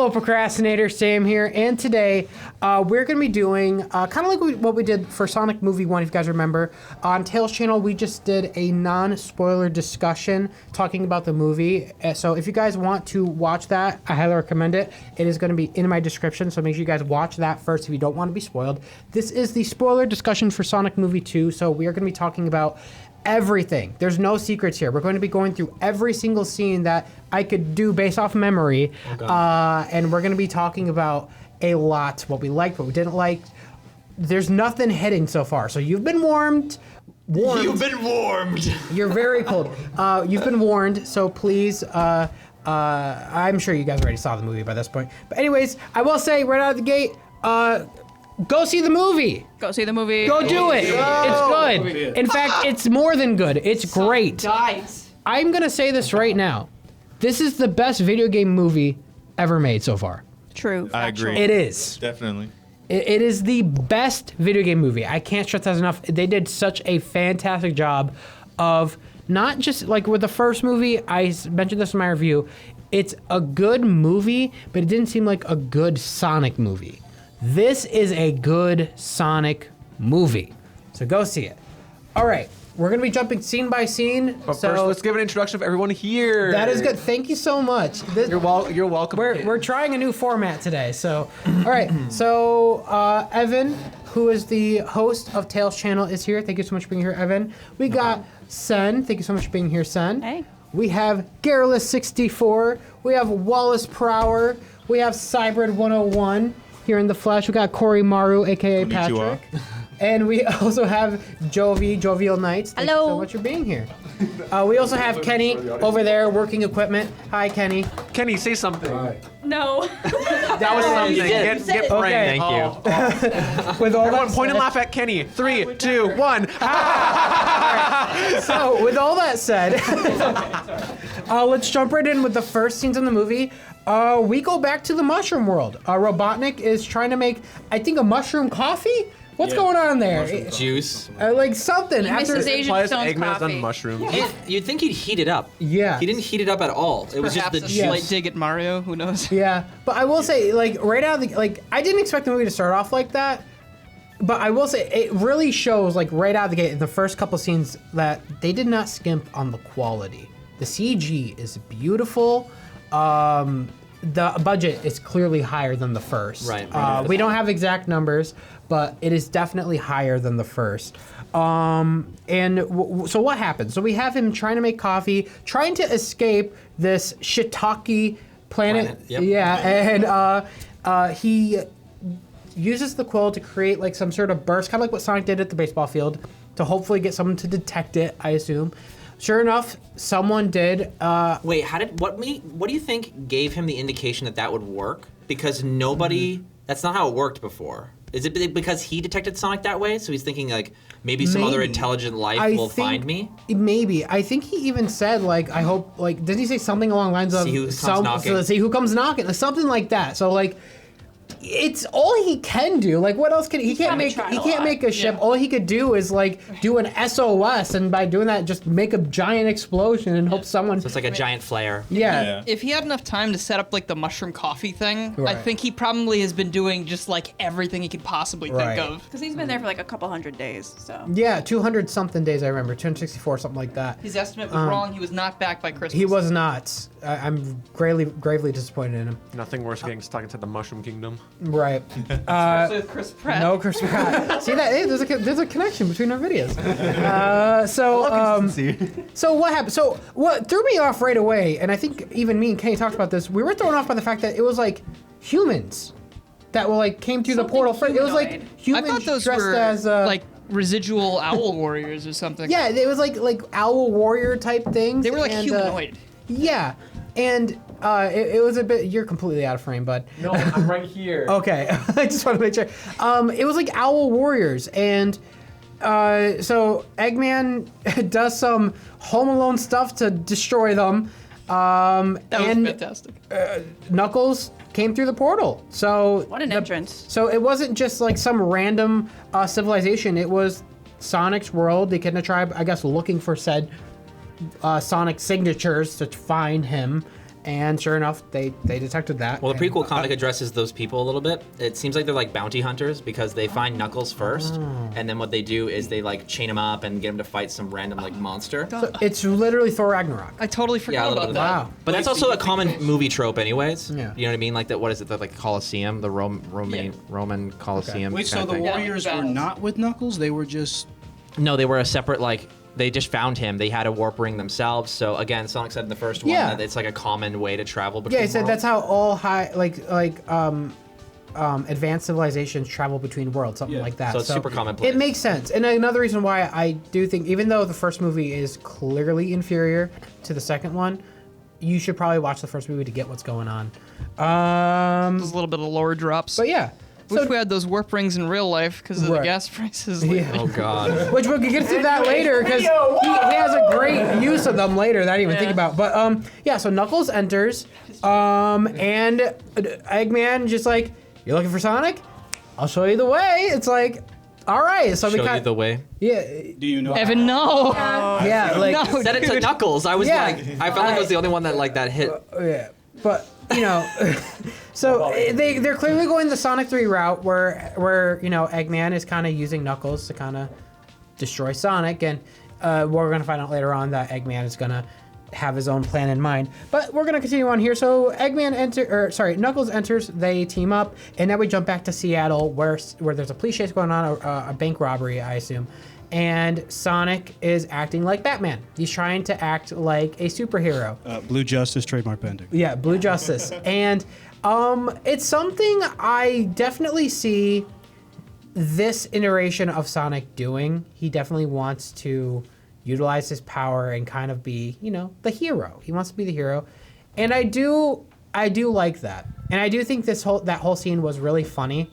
Hello, procrastinators. Sam here, and today we're going to be doing kind of like what we did for Sonic Movie 1, if you guys remember. On Tails channel, we just did a non-spoiler discussion talking about the movie. So if you guys want to watch that, I highly recommend it. It is going to be in my description, so make sure you guys watch that first if you don't want to be spoiled. This is the spoiler discussion for Sonic Movie 2, so we are going to be talking about everything. There's no secrets here. We're going to be going through every single scene that I could do based off memory. And we're going to be talking about a lot, what we liked, what we didn't like. There's nothing hidden so far. So you've been warned. You've been warmed. You're very cold. You've been warned, so please, I'm sure you guys already saw the movie by this point. But anyways, I will say right out of the gate, go see the movie. Go see the movie. Go do it. It's good. In fact, it's more than good. It's great. Guys. I'm going to say this right now. This is the best video game movie ever made so far. True. I agree. It is. Definitely. It is the best video game movie. I can't stress that enough. They did such a fantastic job of not just like with the first movie, I mentioned this in my review, it's a good movie, but it didn't seem like a good Sonic movie. This is a good Sonic movie. So go see it. All right. We're going to be jumping scene by scene. But first, let's give an introduction of everyone here. That is good. Thank you so much. You're welcome. We're trying a new format today. So, all right. So, Evan, who is the host of Tails channel, is here. Thank you so much for being here, Evan. We got Sen. Thank you so much for being here, Sen. Hey. We have Garrulous64. We have Wallace Prower. We have Cybrid 101 here in the flesh. We got Corey Maru, a.k.a. Konnichiwa. Patrick. And we also have Jovial Knights. Thank you so Hello. much for being here. We also have Kenny over there working equipment. Hi, Kenny. Kenny, say something. No. That was something. Get Okay. brain. Thank you. With all Everyone, that point and said- laugh at Kenny. 3, 2, 1. So, with all that said, let's jump right in with the first scenes in the movie. We go back to the mushroom world. Robotnik is trying to make, I think, a mushroom coffee? What's going on there? Juice. Like something. After misses Asian Implies Stone's Eggman's coffee. on mushrooms. You'd think he'd heat it up. Yeah. He didn't heat it up at all. It was just the Perhaps a juice. slight dig at Mario. Who knows? Yeah, but I will say, like, right out of the, like, I didn't expect the movie to start off like that. But I will say, it really shows, like, right out of the gate, in the first couple scenes, that they did not skimp on the quality. The CG is beautiful. The budget is clearly higher than the first. Right. We don't have exact numbers, but it is definitely higher than the first. So what happens? So we have him trying to make coffee, trying to escape this shiitake planet. Yep. Yeah, and he uses the quill to create like some sort of burst, kind of like what Sonic did at the baseball field, to hopefully get someone to detect it, I assume. Sure enough, someone did. Wait, what do you think gave him the indication that would work? Because nobody, that's not how it worked before. Is it because he detected Sonic that way? So he's thinking like maybe some other intelligent life will find me? Maybe. I think he even said like, I hope, like, didn't he say something along the lines of See who comes knocking. see who comes knocking, something like that. So like, it's all he can do. Like, what else can he can't make? He can't make a ship. All he could do is like do an SOS, and by doing that, just make a giant explosion and hope someone. So it's like a giant flare. Yeah. If he had enough time to set up like the mushroom coffee thing, Right. I think he probably has been doing just like everything he could possibly Right. think of. Because he's been there for like a couple hundred days, so. Yeah, 200 something days I remember, 264 something like that. His estimate was wrong. He was knocked back by Christmas. He was not. I'm gravely disappointed in him. Nothing worse than getting stuck into the Mushroom Kingdom. Right. Especially with Chris Pratt. No, Chris Pratt. See that? Hey, there's a connection between our videos. So what happened? So what threw me off right away, and I think even me and Kenny talked about this. We were thrown off by the fact that it was like humans that were like came through the portal first. It was like humanoid. I humans thought those dressed were as like residual owl warriors or something. yeah, it was like owl warrior type things. They were like and, humanoid. Yeah, and it was a bit. You're completely out of frame, bud. No, I'm right here. Okay, I just want to make sure. It was like owl warriors, and so Eggman does some Home Alone stuff to destroy them. That was and fantastic. Knuckles came through the portal. So What an entrance. So it wasn't just like some random civilization. It was Sonic's world, the Echidna tribe, I guess, looking for said Sonic signatures to find him. And sure enough, they detected that. Well, the and- prequel comic addresses those people a little bit. It seems like they're like bounty hunters because they find Knuckles first, and then what they do is they like chain him up and get him to fight some random like monster. It's literally Thor Ragnarok. I totally Yeah, a forgot little about bit that. Wow. But that's also a common movie trope, anyways. Yeah. You know what I mean? Like that. What is it? The like Colosseum, the Roman Colosseum. Wait, so kind the of thing. Warriors were not with Knuckles? They were just. No, they were a separate like. They just found him. They had a warp ring themselves. So again, Sonic said in the first one Yeah. that it's like a common way to travel between Yeah, he said worlds. that's how all high advanced civilizations travel between worlds, something like that. So it's super commonplace. It makes sense, and another reason why I do think, even though the first movie is clearly inferior to the second one, you should probably watch the first movie to get what's going on. There's a little bit of lore drops. But yeah, Wish we had those warp rings in real life because of Right. the gas prices. yeah. Oh God. Which we'll get to that later because he has a great use of them later that I didn't even think about. But yeah, so Knuckles enters, and Eggman just like, you're looking for Sonic? I'll show you the way. It's like, all right. So we Show you kind the way. yeah, Do you know? Evan, no. yeah, like No. Said it to Dude. Knuckles. I was Yeah. like, I felt like I was the only one that like that hit. yeah, but you know, so they're clearly going the Sonic 3 route where you know Eggman is kind of using Knuckles to kind of destroy Sonic, and we're gonna find out later on that Eggman is gonna have his own plan in mind. But we're gonna continue on here. So Knuckles enters. They team up, and then we jump back to Seattle where there's a police chase going on, a bank robbery, I assume. And Sonic is acting like Batman. He's trying to act like a superhero. Blue Justice trademark pending. Yeah, Blue Justice. And it's something I definitely see this iteration of Sonic doing. He definitely wants to utilize his power and kind of be, you know, the hero. He wants to be the hero. And I do like that. And I do think that whole scene was really funny.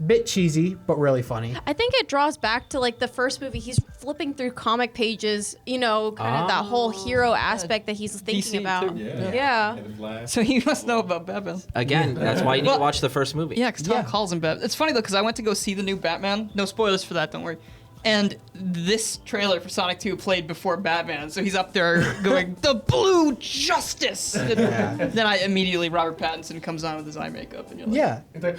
Bit cheesy, but really funny. I think it draws back to like the first movie. He's flipping through comic pages, you know, kind of that whole hero aspect that he's thinking DC about. too. Yeah. So you must know about Batman. Again, that's why you need to watch the first movie. Yeah, because Tom Yeah. calls him Batman. It's funny though, because I went to go see the new Batman. No spoilers for that, don't worry. And this trailer for Sonic 2 played before Batman, so he's up there going, "The Blue Justice!" And then Robert Pattinson comes on with his eye makeup, and you're like, Yeah. The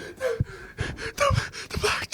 black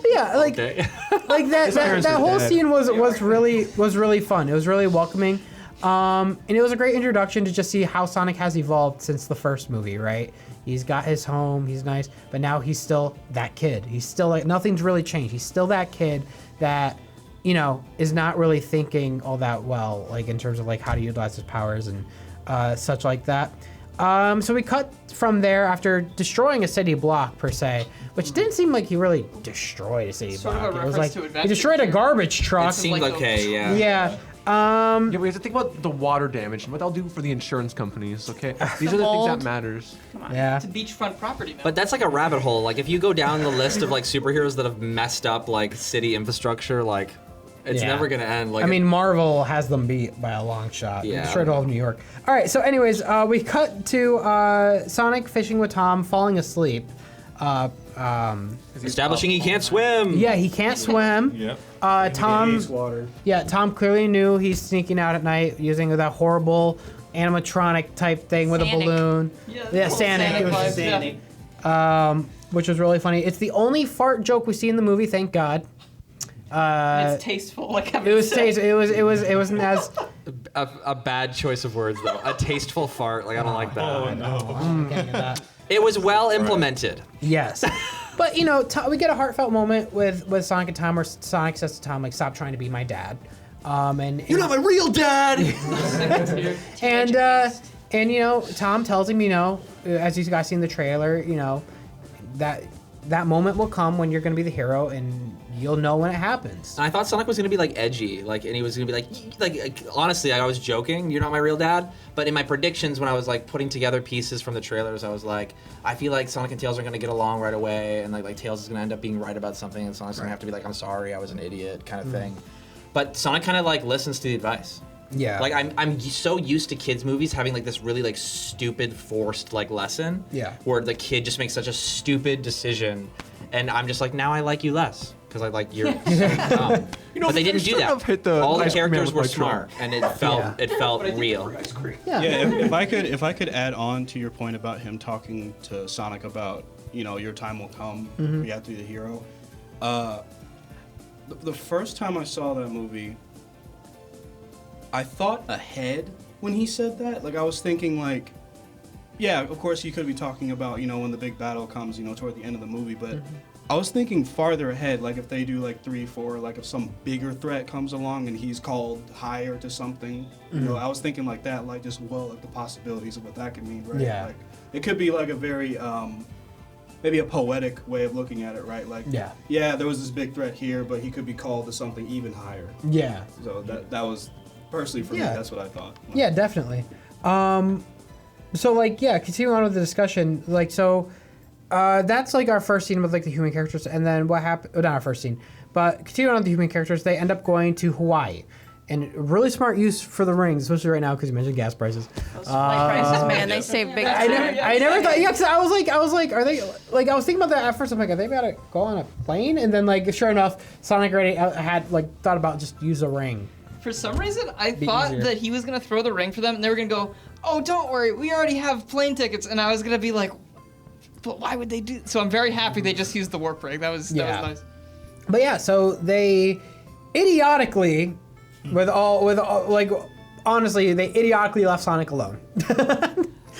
Yeah, like Okay. like that parents are whole dead. scene was really fun. It was really welcoming, and it was a great introduction to just see how Sonic has evolved since the first movie. Right, he's got his home, he's nice, but now he's still that kid. He's still like nothing's really changed. He's still that kid that, you know, is not really thinking all that well, like in terms of like how to utilize his powers and such like that. So we cut from there after destroying a city block per se, which didn't seem like he really destroyed a city Sort of a block. It was reference like to Adventure he destroyed a Time. garbage truck. It seemed like okay, yeah. Yeah. Yeah, we have to think about the water damage and what they'll do for the insurance companies, okay? These are the things that mold. matters. Yeah. It's a beachfront property now. But that's like a rabbit hole. Like if you go down the list of like superheroes that have messed up like city infrastructure, like it's Yeah. never gonna end. Like I mean, Marvel has them beat by a long shot. Yeah. Destroyed all of New York. All right. So, anyways, we cut to Sonic fishing with Tom, falling asleep. establishing he can't swim. Yeah, he can't swim. Yep. Tom. water. Yeah, Tom clearly knew he's sneaking out at night using that horrible animatronic type thing with a Sanic. balloon. Yeah, Sanic. It was vibes, yeah. which was really funny. It's the only fart joke we see in the movie. Thank God. It's tasteful, like Evan It was said. taste. It wasn't as. A bad choice of words though. A tasteful fart. Like I don't like that. Oh no. I'm getting at that. It was well implemented. Yes. But, you know, we get a heartfelt moment with Sonic and Tom where Sonic says to Tom, like, stop trying to be my dad. You're not my real dad. And you know, Tom tells him, you know, as you guys seen the trailer, you know, that moment will come when you're going to be the hero and you'll know when it happens. And I thought Sonic was gonna be like edgy, like, and he was gonna be like honestly, I was joking. You're not my real dad. But in my predictions, when I was like putting together pieces from the trailers, I was like, I feel like Sonic and Tails are gonna get along right away, and like Tails is gonna end up being right about something, and Sonic's gonna have to be like, I'm sorry, I was an idiot, kind of thing. But Sonic kind of like listens to the advice. Yeah. Like I'm so used to kids movies having like this really like stupid forced like lesson. Yeah. Where the kid just makes such a stupid decision, and I'm just like, now I like you less because I like you're dumb. But they didn't do that. All the characters were smart, and it felt real. Yeah, if I could add on to your point about him talking to Sonic about, your time will come, you have to be the hero. The first time I saw that movie, I thought ahead when he said that. Like, I was thinking, like, yeah, of course he could be talking about, when the big battle comes, toward the end of the movie, but I was thinking farther ahead, like if they do like 3, 4, like if some bigger threat comes along and he's called higher to something, I was thinking like that, like just, like the possibilities of what that could mean, right? Yeah. Like, it could be like a very, maybe a poetic way of looking at it, right? Like, yeah, there was this big threat here, but he could be called to something even higher. Yeah. So that was, personally for me, that's what I thought. Yeah, definitely. So like, continuing on with the discussion, like, so that's like our first scene with like the human characters, and then what happened? Not our first scene, but continuing on with the human characters, they end up going to Hawaii, and really smart use for the rings, especially right now because you mentioned gas prices. Those flight prices, man, they save big time. I never thought. Yeah, cause I was like, are they like? I was thinking about that at first. I'm like, are they about to go on a plane? And then like, sure enough, Sonic already had like thought about just use a ring. For some reason, I thought that he was gonna throw the ring for them, and they were gonna go, "Oh, don't worry, we already have plane tickets." And I was gonna be like, "But why would they do?" So I'm very happy they just used the warp ring. That was nice. But yeah, so they idiotically, with all like, honestly, they idiotically left Sonic alone.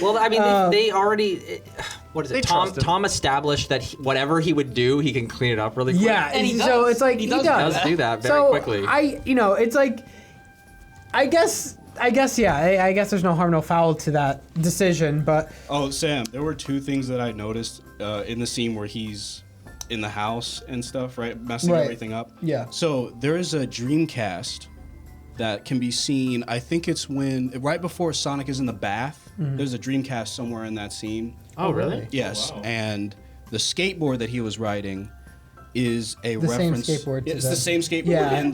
Well, I mean, they already. What is it? Tom established that whatever he would do, he can clean it up really quick. Yeah, and he does. So it's like he does do that very quickly. It's like, I guess there's no harm, no foul to that decision, but. Oh, Sam, there were 2 things that I noticed in the scene where he's in the house and stuff, right? Messing everything up. Yeah. So there is a Dreamcast that can be seen, I think it's right before Sonic is in the bath, there's a Dreamcast somewhere in that scene. Oh, really? Yes, Oh, wow. And the skateboard that he was riding is a The same reference. skateboard to It's the same skateboard in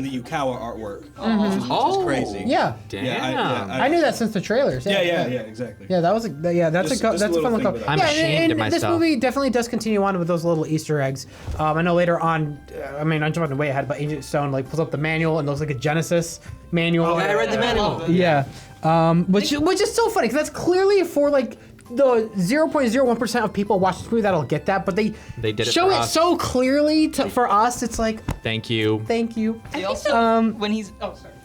the Yukawa artwork, which is crazy. Yeah. Damn. Yeah, I knew that since the trailers. Yeah, exactly. Yeah, that's Just a a fun little look. thing, but I'm ashamed of and this myself. movie definitely does continue on with those little Easter eggs. I know later on, I'm jumping way ahead, but Agent Stone like pulls up the manual and looks like a Genesis manual. Oh, I read the manual. Yeah, which is so funny because that's clearly for like the 0.01% of people watch this movie that'll get that, but they did it show for it us. so clearly for us. It's like, Thank you. thank you. They also, when he's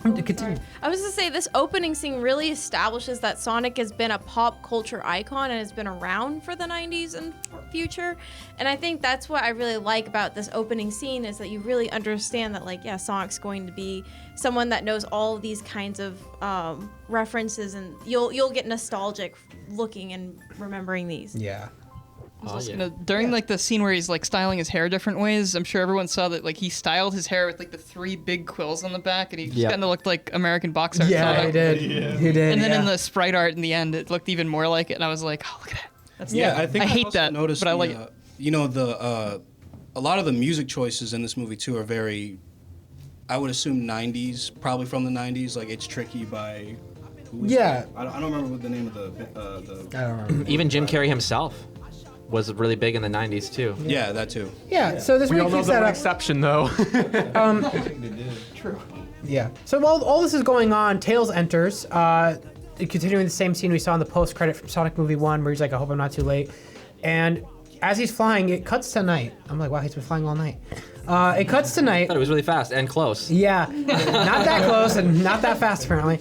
Continue. I was to say this opening scene really establishes that Sonic has been a pop culture icon and has been around for the 90s and future. And I think that's what I really like about this opening scene is that you really understand that, like, Sonic's going to be someone that knows all of these kinds of references, and you'll get nostalgic looking and remembering these. Yeah. during like the scene where he's like styling his hair different ways, I'm sure everyone saw that like he styled his hair with like the 3 big quills on the back, and he just kind of looked like American box art. Yeah, Sonic. he did. He did. And then in the sprite art in the end, it looked even more like it, and I was like, oh, look at that. That's I think I hate also that, noticed but I like it. A lot of the music choices in this movie too are very, I would assume 90s, probably from the 90s. Like It's Tricky by. I don't remember what the name of the. I don't remember. Even Jim Carrey himself was really big in the 90s too. Yeah, that too. Yeah, so this We all movie know keeps that that one up. exception though. True. Yeah. So while all this is going on, Tails enters, continuing the same scene we saw in the post-credit from Sonic Movie 1, where he's like, I hope I'm not too late. And as he's flying, it cuts to night. I'm like, wow, he's been flying all night. It cuts to night. I thought it was really fast and close. Yeah, not that close and not that fast, apparently.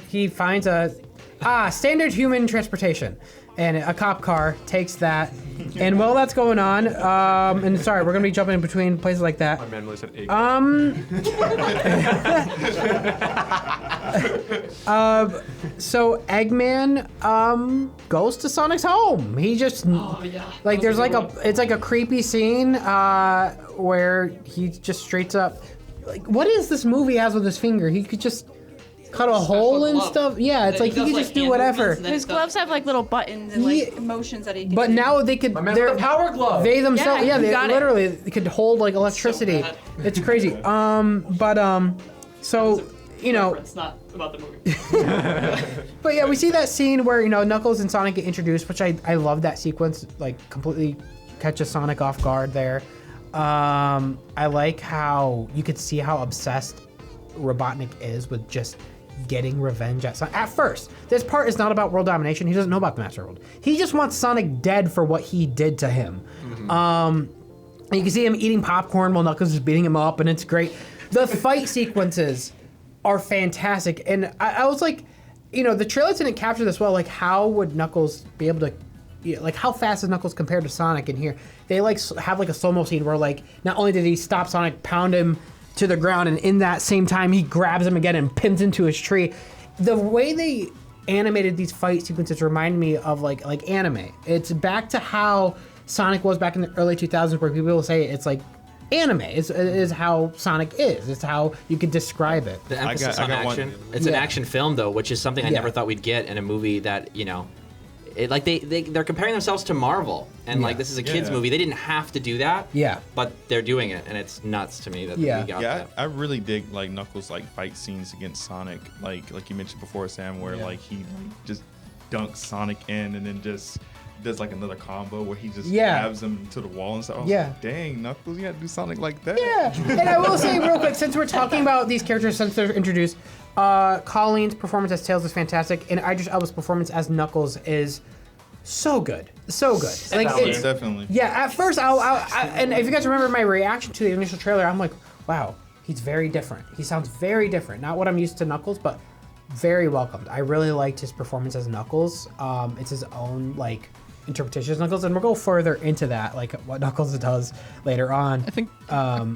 He finds a standard human transportation. And a cop car takes that. And while that's going on, and sorry, we're going to be jumping in between places like that. My man really said egg. So Eggman goes to Sonic's home. He just like there's like it's like a creepy scene where he just straight up like what is this movie has with his finger? He could just cut a hole and stuff. Yeah, it's like he could just do whatever. His gloves have like little buttons and like motions that he can But do. now they could. My man's They're got a power glove. They themselves, Yeah, yeah, you they got it. literally they could hold like electricity. It's crazy. So you know. It's not about the movie. But yeah, we see that scene where, you know, Knuckles and Sonic get introduced, which I love that sequence, like completely catches Sonic off guard there. I like how you could see how obsessed Robotnik is with just getting revenge at Sonic. At first, this part is not about world domination. He doesn't know about the Master World. He just wants Sonic dead for what he did to him. And you can see him eating popcorn while Knuckles is beating him up, and it's great. The fight sequences are fantastic, and I was like, the trailers didn't capture this well. Like, how would Knuckles be able to, like, how fast is Knuckles compared to Sonic in here? They like have like a slow-mo scene where like not only did he stop Sonic, pound him to the ground, and in that same time he grabs him again and pins into his tree. The way they animated these fight sequences remind me of like anime. It's back to how Sonic was back in the early 2000s, where people will say it's like anime is how Sonic is. It's how you could describe it. The emphasis on action. It's an action film though, which is something I never thought we'd get in a movie that like they're comparing themselves to Marvel, and like this is a kids movie. They didn't have to do that. Yeah. But they're doing it, and it's nuts to me that we got that. I really dig like Knuckles like fight scenes against Sonic, like you mentioned before, Sam, where like he just dunks Sonic in and then just does like another combo where he just grabs him to the wall and stuff. Dang, Knuckles, you got to do Sonic like that. Yeah. And I will say real quick, since we're talking about these characters since they're introduced, Colleen's performance as Tails is fantastic, and Idris Elba's performance as Knuckles is so good. So good. Like, definitely. Yeah, at first, and if you guys remember my reaction to the initial trailer, I'm like, wow, he's very different. He sounds very different. Not what I'm used to Knuckles, but very welcomed. I really liked his performance as Knuckles. It's his own, like, interpretation of Knuckles, and we'll go further into that, like what Knuckles does later on. I think,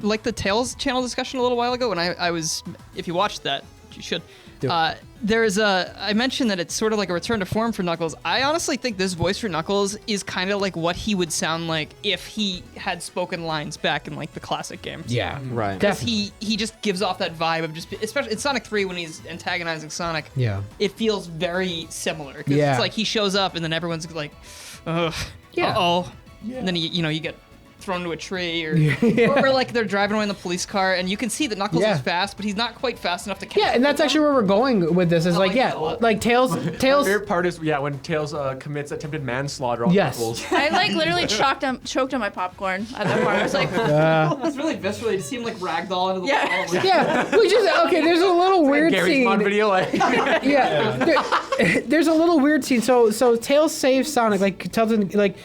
like the Tails channel discussion a little while ago, when I was, if you watched that, you should. I mentioned that it's sort of like a return to form for Knuckles. I honestly think this voice for Knuckles is kind of like what he would sound like if he had spoken lines back in like the classic games. Yeah, right. Definitely. He just gives off that vibe of just, especially in Sonic 3 when he's antagonizing Sonic. Yeah, it feels very similar. Yeah, it's like he shows up and then everyone's like, ugh, uh-oh. Yeah. And then you get thrown to a tree, or like they're driving away in the police car, and you can see that Knuckles is fast, but he's not quite fast enough to catch. Yeah, and that's actually where we're going with this. Is like Tails. My favorite part is when Tails commits attempted manslaughter on Knuckles. I like literally choked on my popcorn at that part. I was like, it's really viscerally to see him like ragdoll into the wall. Yeah, which is okay. There's a little weird scene. Mod video, like. There's a little weird scene. So Tails saves Sonic, like tells him like,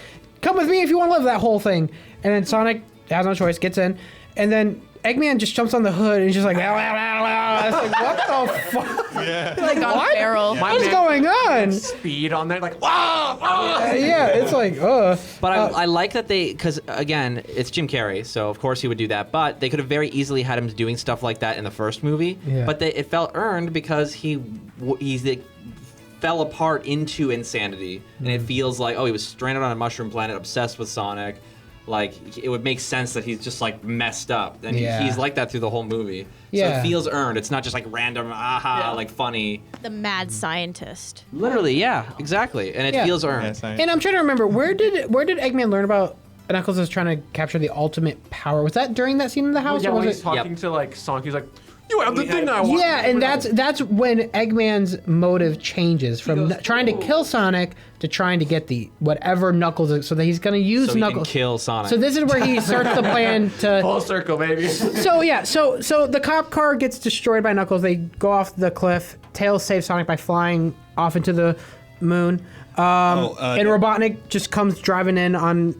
come with me if you want to live, that whole thing. And then Sonic has no choice, gets in, and then Eggman just jumps on the hood and he's just like, it's like, what the fuck? Yeah. Like on barrel. What's going on? Speed on there, like, wow. It's like, But I like that because again, it's Jim Carrey, so of course he would do that. But they could have very easily had him doing stuff like that in the first movie. Yeah. But it felt earned because he's fell apart into insanity, and it feels like, he was stranded on a mushroom planet, obsessed with Sonic. Like, it would make sense that he's just like messed up, and he's like that through the whole movie. So it feels earned. It's not just like random, like funny. The mad scientist. Literally, yeah, exactly, and it feels earned. And I'm trying to remember, where did Eggman learn about Knuckles is trying to capture the ultimate power? Was that during that scene in the house? Well, yeah, when he's talking to like Sonic, he's like, you have the thing I want. Yeah, and that's when Eggman's motive changes from trying to kill Sonic to trying to get the whatever Knuckles is, so that he's going to use Knuckles. He can kill Sonic. So this is where he starts the plan to full circle, baby. So the cop car gets destroyed by Knuckles. They go off the cliff. Tails saves Sonic by flying off into the moon. And Robotnik just comes driving in on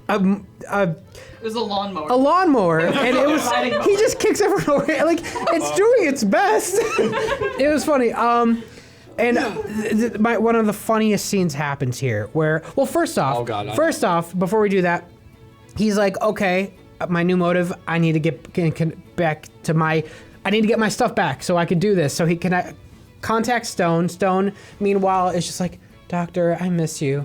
it was a lawnmower. A lawnmower, and it was he just kicks everyone away. Like, it's doing its best. It was funny. And one of the funniest scenes happens here, where first off, before we do that, he's like, okay, my new motive, I need to get back to I need to get my stuff back so I can do this. So he can contact Stone. Stone, meanwhile, is just like, Doctor, I miss you.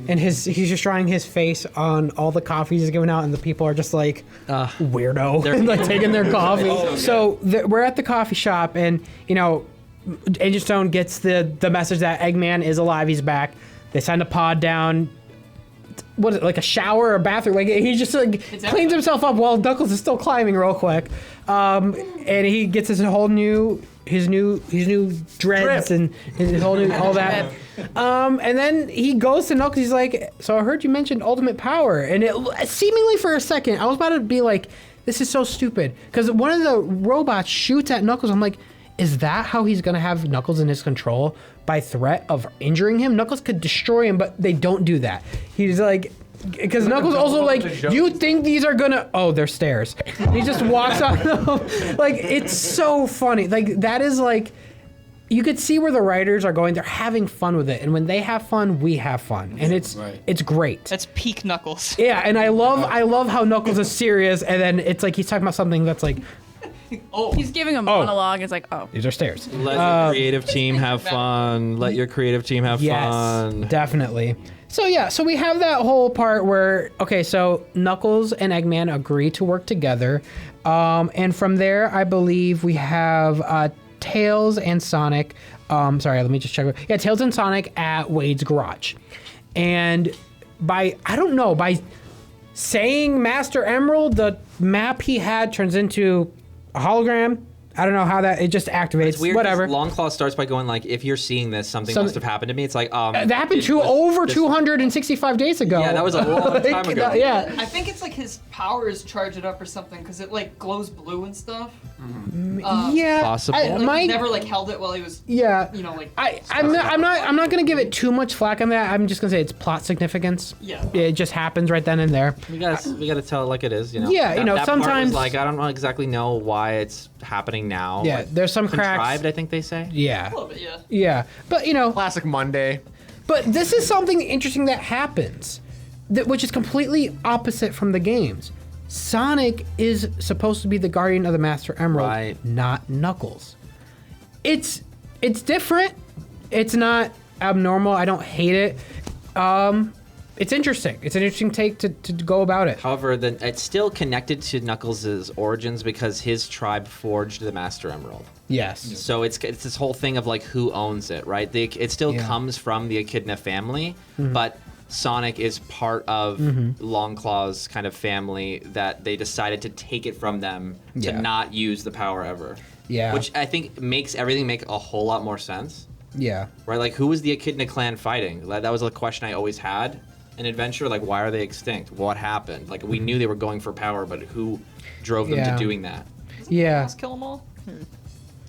And he's just drawing his face on all the coffees he's giving out, and the people are just like, weirdo, and like taking their coffee. So we're at the coffee shop, and Agent Stone gets the message that Eggman is alive, he's back. They send a pod down. What is it, like a shower or a bathroom? Like, he just like cleans himself up while Knuckles is still climbing real quick. And he gets his whole new dreads and his whole new all that. And then he goes to Knuckles. He's like, "So I heard you mentioned ultimate power," and it seemingly for a second I was about to be like, "This is so stupid," because one of the robots shoots at Knuckles. I'm like, "Is that how he's gonna have Knuckles in his control by threat of injuring him?" Knuckles could destroy him, but they don't do that. He's like. Because Knuckles also like, you think these are gonna? Oh, they're stairs. He just walks out. Like it's so funny. Like that is like, you could see where the writers are going. They're having fun with it, and when they have fun, we have fun, and it's great. That's peak Knuckles. Yeah, and I love how Knuckles is serious, and then it's like he's talking about something that's like, He's giving a monologue. It's like, these are stairs. Let your creative team have fun. Let your creative team have fun. Yes, definitely. So yeah, so we have that whole part where, okay, so Knuckles and Eggman agree to work together. And from there, I believe we have Tails and Sonic. Sorry, let me just check. Yeah, Tails and Sonic at Wade's garage. And by saying Master Emerald, the map he had turns into a hologram. I don't know how it just activates. It's weird. Whatever. Longclaw starts by going like, if you're seeing this, something must have happened to me. It's like, that happened 265 days ago. Yeah, that was a long time ago. Yeah. I think it's like his powers charge it up or something because it like glows blue and stuff. Yeah. Possible. He never like held it while he was. Yeah. You know, like. I'm not gonna give it too much flack on that. I'm just gonna say it's plot significance. Yeah. It just happens right then and there. We gotta tell it like it is. You know. Yeah. That part Sometimes was like I don't exactly know why it's happening now. Yeah. Like, There's some cracks. contrived, I think they say. Yeah. A little bit, yeah. Yeah. But Classic Monday. But this is something interesting that happens, which is completely opposite from the games. Sonic is supposed to be the guardian of the Master Emerald, Right. not Knuckles. It's different. It's not abnormal. I don't hate it. It's interesting. It's an interesting take to go about it. However, it's still connected to Knuckles' origins because his tribe forged the Master Emerald. Yes. So it's this whole thing of like who owns it, right? It still comes from the Echidna family, but Sonic is part of Longclaw's kind of family that they decided to take it from them to not use the power ever. Yeah. Which I think makes everything make a whole lot more sense. Yeah. Right? Like who was the Echidna clan fighting? That was a question I always had in Adventure. Like why are they extinct? What happened? Like we knew they were going for power, but who drove them to doing that? Yeah. Kill them all.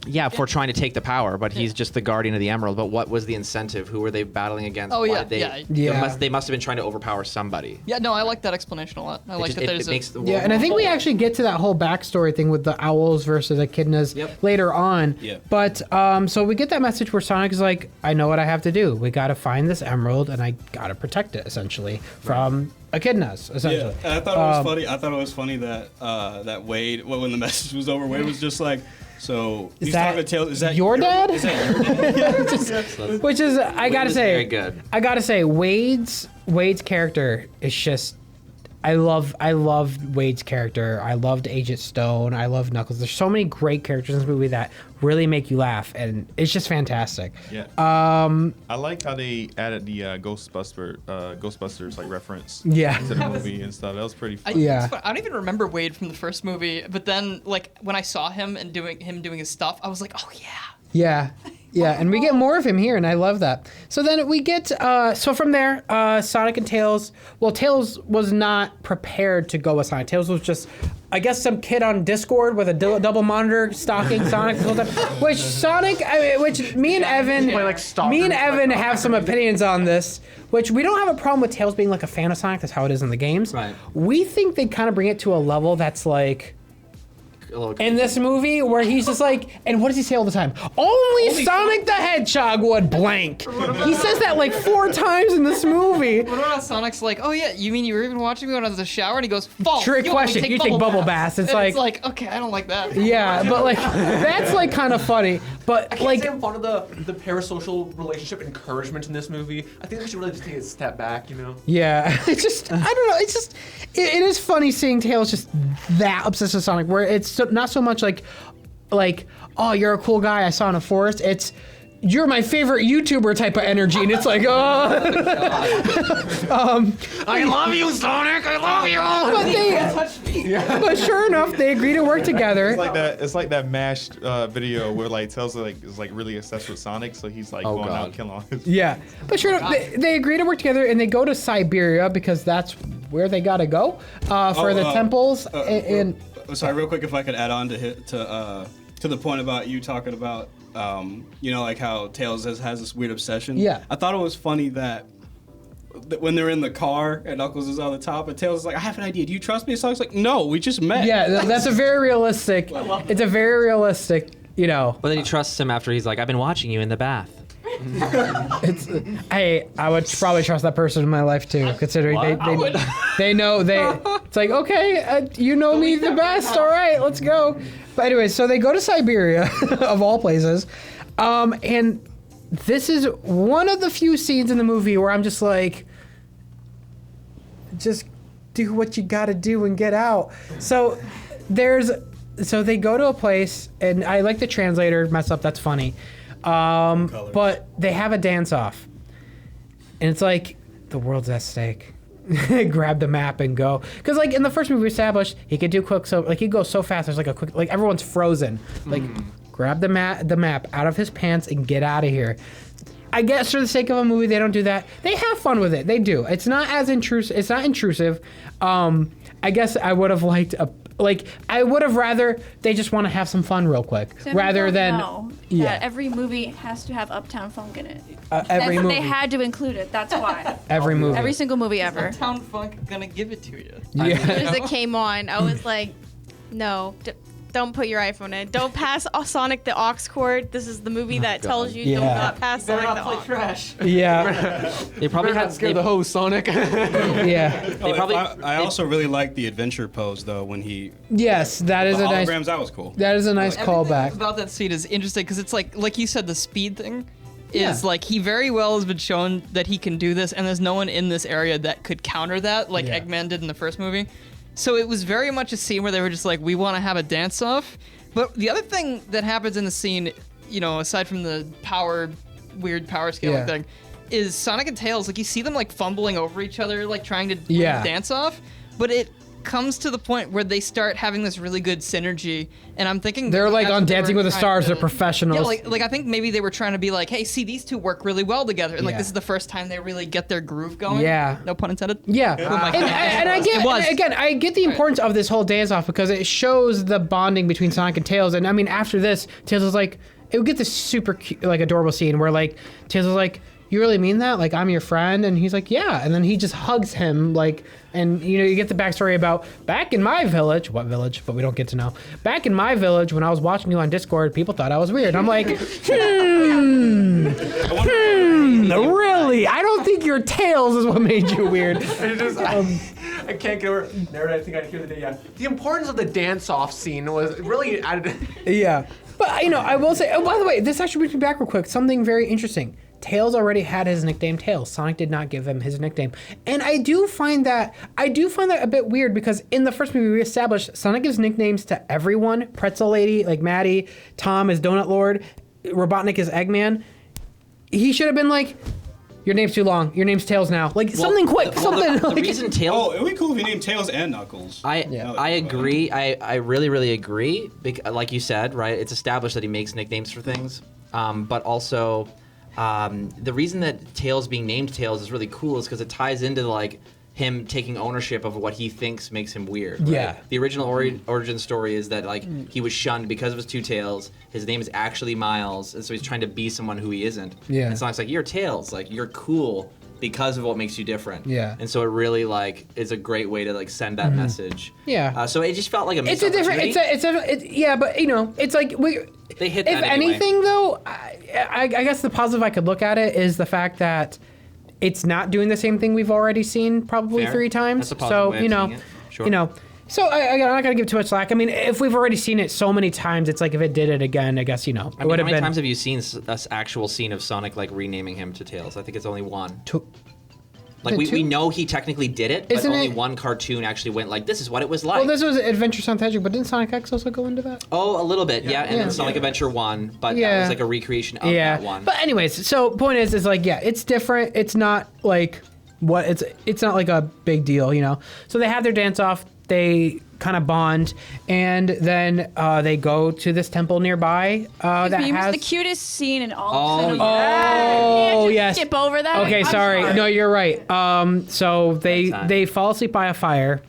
Yeah, for trying to take the power, but he's just the guardian of the Emerald. But what was the incentive? Who were they battling against? Oh, Why yeah, did yeah. They must have been trying to overpower somebody. Yeah, no, I like that explanation a lot. I like that there's it makes the world Yeah, and I think we more- actually get to that whole backstory thing with the owls versus echidnas later on. Yep. But so we get that message where Sonic is like, I know what I have to do. We got to find this emerald, and I got to protect it, essentially, from echidnas, essentially. Yeah, and I thought it was funny. I thought it was funny that that Wade, when the message was over, Wade was just like, "So he's that talking to Tails. Is that your dad?" Is that your dad? Which is, I gotta was say, very good. I gotta say, Wade's character is just, I love Wade's character. I loved Agent Stone. I love Knuckles. There's so many great characters in this movie that really make you laugh, and it's just fantastic. Yeah. I like how they added the Ghostbusters like reference. Yeah. To the movie and stuff. That was pretty fun. Yeah. I don't even remember Wade from the first movie, but then like when I saw him and doing his stuff, I was like, oh yeah. Yeah. Yeah, and we get more of him here, and I love that. So then we get, so from there, Sonic and Tails, well, Tails was not prepared to go with Sonic. Tails was just, I guess, some kid on Discord with a double monitor stalking Sonic the whole time. Which me and Evan have some opinions on this, which we don't have a problem with Tails being like a fan of Sonic. That's how it is in the games. Right. We think they kind of bring it to a level that's like, in this movie where he's just like, and what does he say all the time? Only Sonic the Hedgehog would blank. He says that like 4 times in this movie. What about Sonic's like, oh yeah, you mean you were even watching me when I was in the shower? And he goes, false. Trick You want me to question. You take bubble baths. It's And like, okay, I don't like that. yeah, but like that's like kind of funny. But I can't like, say I'm fond of the parasocial relationship encouragement in this movie. I think we should really just take a step back, you know? yeah, it's just, I don't know. It's just, it is funny seeing Tails just that obsessed with Sonic, where it's not so much like, oh, you're a cool guy I saw in a forest. It's, you're my favorite YouTuber type of energy, and it's like, oh. I love you, Sonic. I love you. But sure enough, they agree to work together. It's like that mashed video where like Tails is like really obsessed with Sonic, so he's like going out killing all his. Yeah, but sure enough, they agree to work together, and they go to Siberia because that's where they gotta go for the temples. Sorry, real quick, if I could add on to the point about you talking about, like how Tails has this weird obsession. Yeah. I thought it was funny that when they're in the car and Knuckles is on the top and Tails is like, I have an idea. Do you trust me? Sonic's like, no, we just met. Yeah, that's a very realistic. It's a very realistic, But then he trusts him after he's like, I've been watching you in the bath. Hey, I would probably trust that person in my life too, considering they know it's like, okay, you know me the best. All right, let's go. But anyway, so they go to Siberia, of all places, and this is one of the few scenes in the movie where I'm just like, just do what you gotta do and get out. So they go to a place, and I like the translator mess up. That's funny. But they have a dance off, and it's like the world's at stake. Grab the map and go, because like in the first movie we established he could do quick, so like he goes so fast. There's like a quick, like everyone's frozen. Like grab the map out of his pants and get out of here. I guess for the sake of a movie they don't do that. They have fun with it. They do. It's not as intrusive. It's not intrusive. I guess I would have liked I would have rather they just want to have some fun real quick, rather than that every movie has to have Uptown Funk in it. Every movie. They had to include it. That's why. Every movie. Every single movie ever. Uptown Funk gonna give it to you. Yeah. As soon as it came on, I was like, no, don't put your iPhone in. Don't pass Sonic the aux cord. This is the movie that tells you don't not pass Sonic the aux. Trash. Yeah. They probably had Scare the hose, Sonic. Yeah. I also really like the adventure pose though when he. Yes, that is the a nice. holograms. That was cool. That is a nice Everything callback. about that scene is interesting because it's like you said, the speed thing is Yeah. like he very well has been shown that he can do this, and there's no one in this area that could counter that like Yeah. Eggman did in the first movie. So it was very much a scene where they were just like, we want to have a dance off. But the other thing that happens in the scene, aside from the weird power scaling Yeah. thing, is Sonic and Tails, like you see them like fumbling over each other, like trying to dance off, but it comes to the point where they start having this really good synergy, and I'm thinking They're like that's on what they Dancing were with the trying Stars. to- They're professionals. Yeah, like I think maybe they were trying to be like, hey, see, these two work really well together, and like Yeah. this is the first time they really get their groove going. Yeah. No pun intended. Yeah, my and I get It was. again. I get the importance of this whole dance off because it shows the bonding between Sonic and Tails. And I mean, after this, Tails is like, it would get this super cute, like adorable scene where like Tails is like, "You really mean that? Like I'm your friend?" And he's like, "Yeah." And then he just hugs him like, and you get the backstory about back in my village. What village? But we don't get to know. Back in my village, when I was watching you on Discord, people thought I was weird. I'm like, really? I don't think your Tails is what made you weird. I can't get over. Never I think I'd hear the day. Yeah. The importance of the dance-off scene was really added. Yeah. But, I will say, oh, by the way, this actually brings me back real quick. Something very interesting. Tails already had his nickname Tails. Sonic did not give him his nickname. And I do find that a bit weird because in the first movie we established Sonic gives nicknames to everyone. Pretzel Lady, like Maddie, Tom is Donut Lord, Robotnik is Eggman. He should have been like, your name's too long. Your name's Tails now. Like something quick. The reason Tails. Oh, it would be cool if you named Tails and Knuckles. I agree. I really, really agree. Like you said, right? It's established that he makes nicknames for things. But also, the reason that Tails being named Tails is really cool is because it ties into like him taking ownership of what he thinks makes him weird. Right? Yeah. The original origin story is that like he was shunned because of his two tails. His name is actually Miles, and so he's trying to be someone who he isn't. Yeah. And Sonic's like, you're Tails, like you're cool because of what makes you different. Yeah. And so it really like is a great way to like send that message. Yeah. So it just felt like a It's missed a different. opportunity. Yeah, but it's like They hit If that anyway. anything, though, I guess the positive I could look at it is the fact that it's not doing the same thing we've already seen probably Fair. 3 times. That's a positive way of seeing it. Sure. So I'm not gonna give too much slack. I mean, if we've already seen it so many times, it's like if it did it again, I guess it I would mean, how have many been. times have you seen this actual scene of Sonic like renaming him to Tails? I think it's only one. Like The two? we know he technically did it, but Isn't only it- one cartoon actually went like, this is what it was like. Well, this was Adventure Sound Magic, but didn't Sonic X also go into that? Oh, a little bit, yeah. And Yeah. then Sonic Adventure 1, but that Yeah. was like a recreation of that one. But anyways, so point is like, yeah, it's different. It's not like it's not like a big deal, you know. So they have their dance off. They kind of bond, and then they go to this temple nearby that it was has. the cutest scene in all cinema. Oh, yes. Skip over that. Okay, I'm sorry. No, you're right. So they fall asleep by a fire,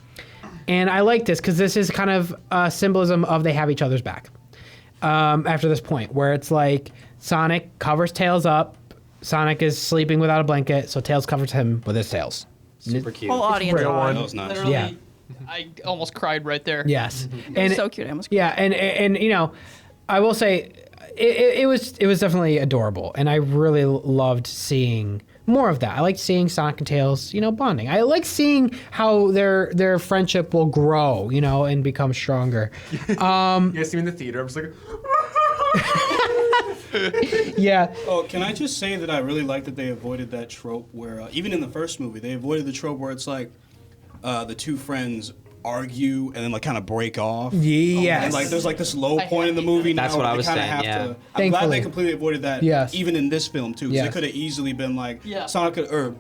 and I like this because this is kind of a symbolism of they have each other's back. After this point, where it's like Sonic covers Tails up, Sonic is sleeping without a blanket, so Tails covers him with his tails. Super cute. Whole audience. Real one. That was nice. Literally, Yeah. I almost cried right there. Yes, It was so cute. I almost yeah, and you know, I will say, it was definitely adorable, and I really loved seeing more of that. I like seeing Sonic and Tails, you know, bonding. I like seeing how their friendship will grow, you know, and become stronger. You guys see me in the theater? I was like, Yeah, Oh, can I just say that I really like that they avoided that trope where, even in the first movie, they avoided the trope where it's like the two friends argue and then like kind of break off. Yes. And like there's like this low point in the movie now. That's what where I they was kinda saying, have yeah. to. I'm glad Thankfully. they completely avoided that. Yes. Even in this film too, because Yes. it could have easily been like Yeah. Sonic or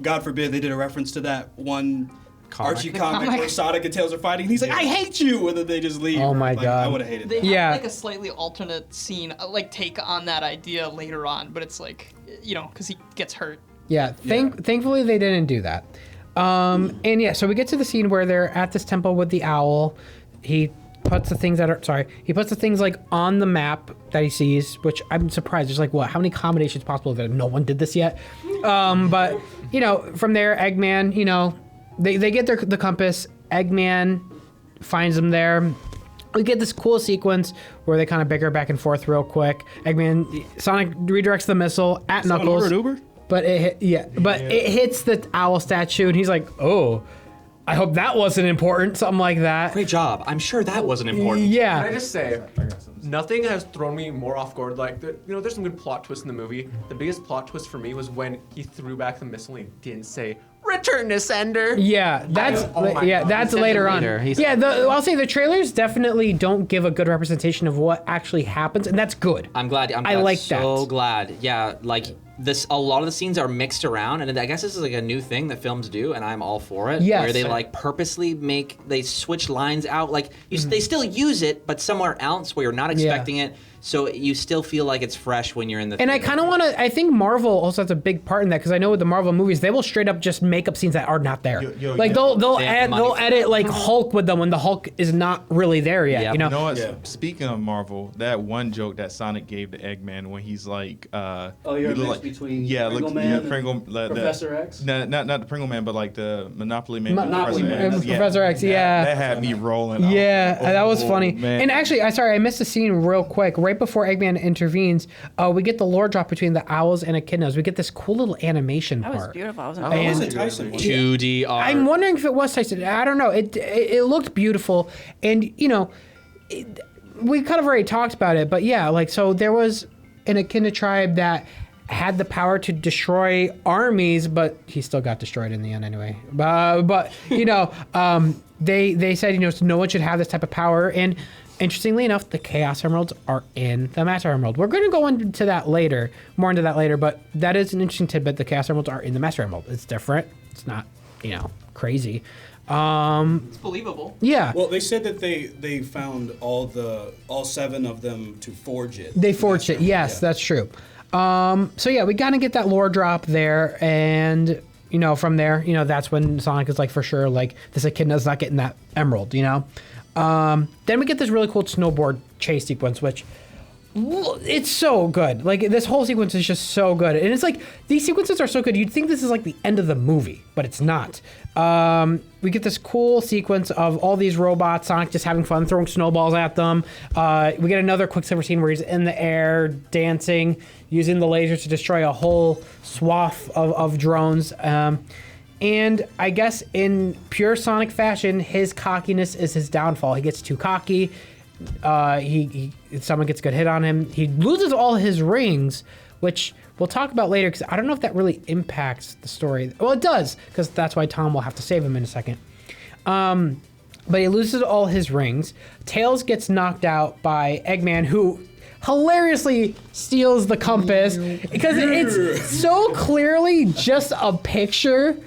God forbid they did a reference to that one. Archie comic where Sonic and Tails are fighting, and he's like, "I hate you," and then they just leave. Oh my Like, God. I would have hated They that. Yeah. have like a slightly alternate scene, like take on that idea later on, but it's like, you know, because he gets hurt. yeah. Thankfully, they didn't do that. And yeah, so we get to the scene where they're at this temple with the owl. He puts the things he puts the things like on the map that he sees, which I'm surprised. There's like, what, how many combinations possible that no one did this yet? But, you know, from there, Eggman, you know, they get the compass. Eggman finds them there. We get this cool sequence where they kind of bicker back and forth real quick. Sonic redirects the missile at Knuckles. Uber? But it hits the owl statue, and he's like, "Oh, I hope that wasn't important." Something like that. Great job. I'm sure that wasn't important. Yeah. can I just say, nothing has thrown me more off guard. Like, there's some good plot twists in the movie. The biggest plot twist for me was when he threw back the missile and he didn't say, "Return to sender." Yeah, that's Oh my God. that's He said it later on. later. He Yeah, said I'll say the trailers definitely don't give a good representation of what actually happens, and that's good. I'm glad. I like so that. glad. Yeah, like a lot of the scenes are mixed around, and I guess this is like a new thing that films do, and I'm all for it. Yes. Where they like purposely they switch lines out, like they still use it, but somewhere else where you're not expecting it, so you still feel like it's fresh when you're in the. And I theater. kind of want to. I think Marvel also has a big part in that because I know with the Marvel movies, they will straight up just make up scenes that are not there. Like they'll They have the money they'll for edit like Hulk with them when the Hulk is not really there yet. Yeah. You know. You know what? Yeah. Speaking of Marvel, that one joke that Sonic gave to Eggman when he's like, you're you a look mix between yeah, Pringle look, Man yeah, and Pringle, Professor X? No, not the Pringle Man, but like the Monopoly Man. Monopoly Man. Professor X, yeah. That had me rolling. I was Yeah, like, that was oh, funny. man. And actually, I missed a scene real quick. Right before Eggman intervenes, we get the lore drop between the owls and echidnas. We get this cool little animation That was part. beautiful. I was It And- wasn't Tyson. was it? 2D art. I'm wondering if it was Tyson. I don't know. It looked beautiful, and you know, we kind of already talked about it, but yeah, like so there was an echidna tribe that had the power to destroy armies, but he still got destroyed in the end anyway. But you know, they said, you know, no one should have this type of power. And interestingly enough, the Chaos Emeralds are in the Master Emerald. We're going to go into that later, more into that later. But that is an interesting tidbit. The Chaos Emeralds are in the Master Emerald. It's different. It's not, you know, crazy. It's believable. Yeah. Well, they said that they found all 7 of them to forge it. They forged it. Yes, that's true. So yeah, we gotta get that lore drop there, and you know, from there, you know, that's when Sonic is like, for sure, like this echidna's not getting that emerald, you know. Then we get this really cool snowboard chase sequence, which it's so good. Like this whole sequence is just so good, and it's like these sequences are so good. You'd think this is like the end of the movie, but it's not. We get this cool sequence of all these robots, Sonic just having fun, throwing snowballs at them. We get another Quicksilver scene where he's in the air, dancing, using the lasers to destroy a whole swath of drones. And I guess in pure Sonic fashion, his cockiness is his downfall. He gets too cocky. Someone gets a good hit on him. He loses all his rings, which we'll talk about later because I don't know if that really impacts the story. Well, it does, because that's why Tom will have to save him in a second. But he loses all his rings. Tails gets knocked out by Eggman, who hilariously steals the compass because it's so clearly just a picture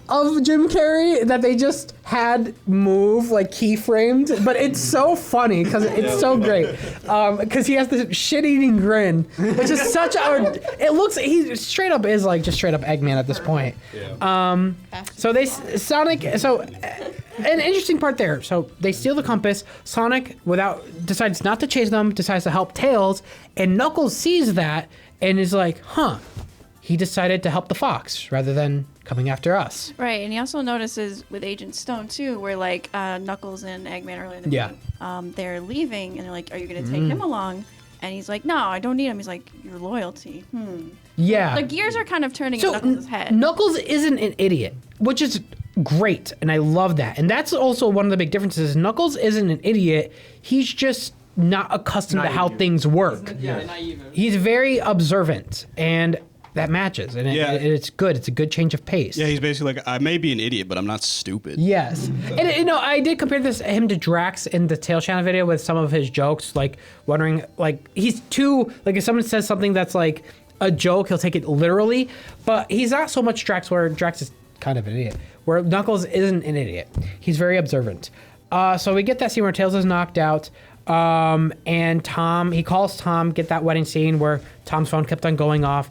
of Jim Carrey that they just had move, like keyframed, but it's so funny because it's so great. Because he has this shit-eating grin, which is such a. It looks he straight up is like just straight up Eggman at this point. Yeah. So Sonic. So an interesting part there. So they steal the compass. Sonic decides not to chase them. Decides to help Tails, and Knuckles sees that and is like, huh. He decided to help the fox rather than coming after us. Right, and he also notices with Agent Stone too, where like Knuckles and Eggman earlier in the movie, they're leaving, and they're like, "Are you gonna take him along?" And he's like, "No, I don't need him." He's like, "Your loyalty." Yeah. The gears are kind of turning in Knuckles' head. Knuckles isn't an idiot, which is great, and I love that. And that's also one of the big differences. Knuckles isn't an idiot. He's just not accustomed to how things work. Naive. He's very observant, and that matches, and it's good. It's a good change of pace. Yeah, he's basically like, I may be an idiot, but I'm not stupid. Yes. And, I did compare him to Drax in the Tail Channel video with some of his jokes, like wondering, like, he's too, like, if someone says something that's, like, a joke, he'll take it literally, but he's not so much Drax, where Drax is kind of an idiot, where Knuckles isn't an idiot. He's very observant. So we get that scene where Tails is knocked out, and he calls Tom, get that wedding scene where Tom's phone kept on going off.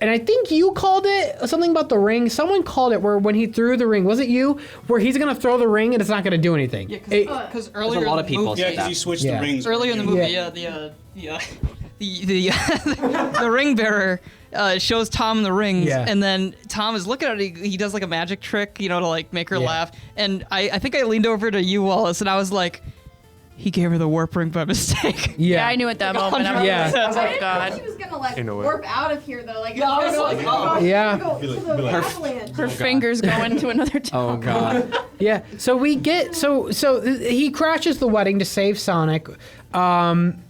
And I think you called it something about the ring. Someone called it where when he threw the ring, was it you? Where he's gonna throw the ring and it's not gonna do anything. Yeah, because earlier There's a lot in of the people movie, say Because he switched the rings. earlier in the movie, the ring bearer shows Tom the rings, and then Tom is looking at it. He does like a magic trick, to like make her laugh. And I think I leaned over to you, Wallace, and I was like, he gave her the warp ring by mistake. Yeah, I knew at that moment. I was like, oh God. She was gonna like In a way. warp out of here though. Like, Her fingers go into another Oh tunnel. god. Yeah. So we get he crashes the wedding to save Sonic, and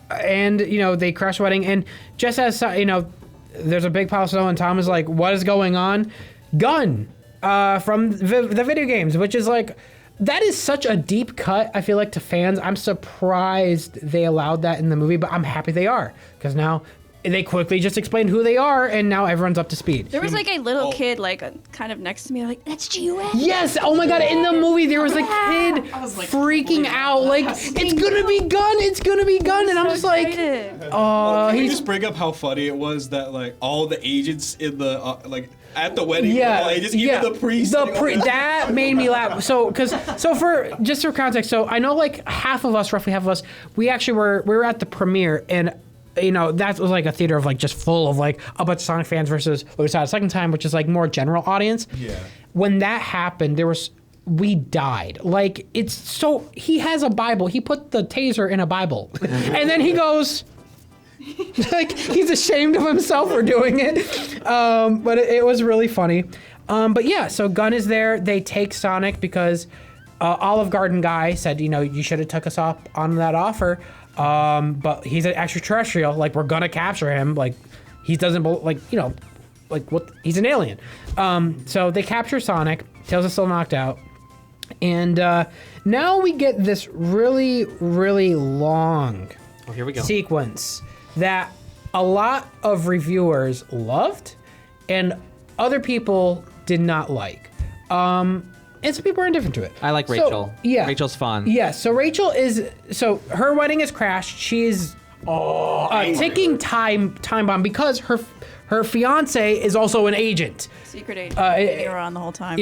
they crash the wedding, and just as there's a big pile of snow, and Tom is like, "What is going on?" Gun, from the video games, which is like. That is such a deep cut, I feel like, to fans. I'm surprised they allowed that in the movie, but I'm happy they are. Because now they quickly just explained who they are, and now everyone's up to speed. There was like a little kid, kind of next to me, like, that's G.U.A. Yes! Oh my god, in the movie, there was a kid freaking out, like, it's gonna be Gun! It's gonna be Gun! And I'm just like, Can you just bring up how funny it was that, like, all the agents in the, at the wedding, all agents, even the priest. That made me laugh. So for context, so I know like roughly half of us, we actually we were at the premiere, and that was like a theater of like just full of like a bunch of Sonic fans versus what we saw a second time, which is like more general audience. Yeah. When that happened, we died. Like he has a Bible. He put the taser in a Bible, and then he goes. Like he's ashamed of himself for doing it, but it was really funny. But yeah, so Gun is there. They take Sonic because Olive Garden guy said, you should have took us up on that offer. But he's an extraterrestrial. Like we're gonna capture him. Like he doesn't what? He's an alien. So they capture Sonic. Tails is still knocked out, and now we get this really, really long Here we go. sequence that a lot of reviewers loved and other people did not like. And some people are indifferent to it. I like Rachel. Rachel's fun. Yeah, so her wedding is crashed. She's ticking time bomb because her fiance is also an agent. Secret agent. They were on the whole time.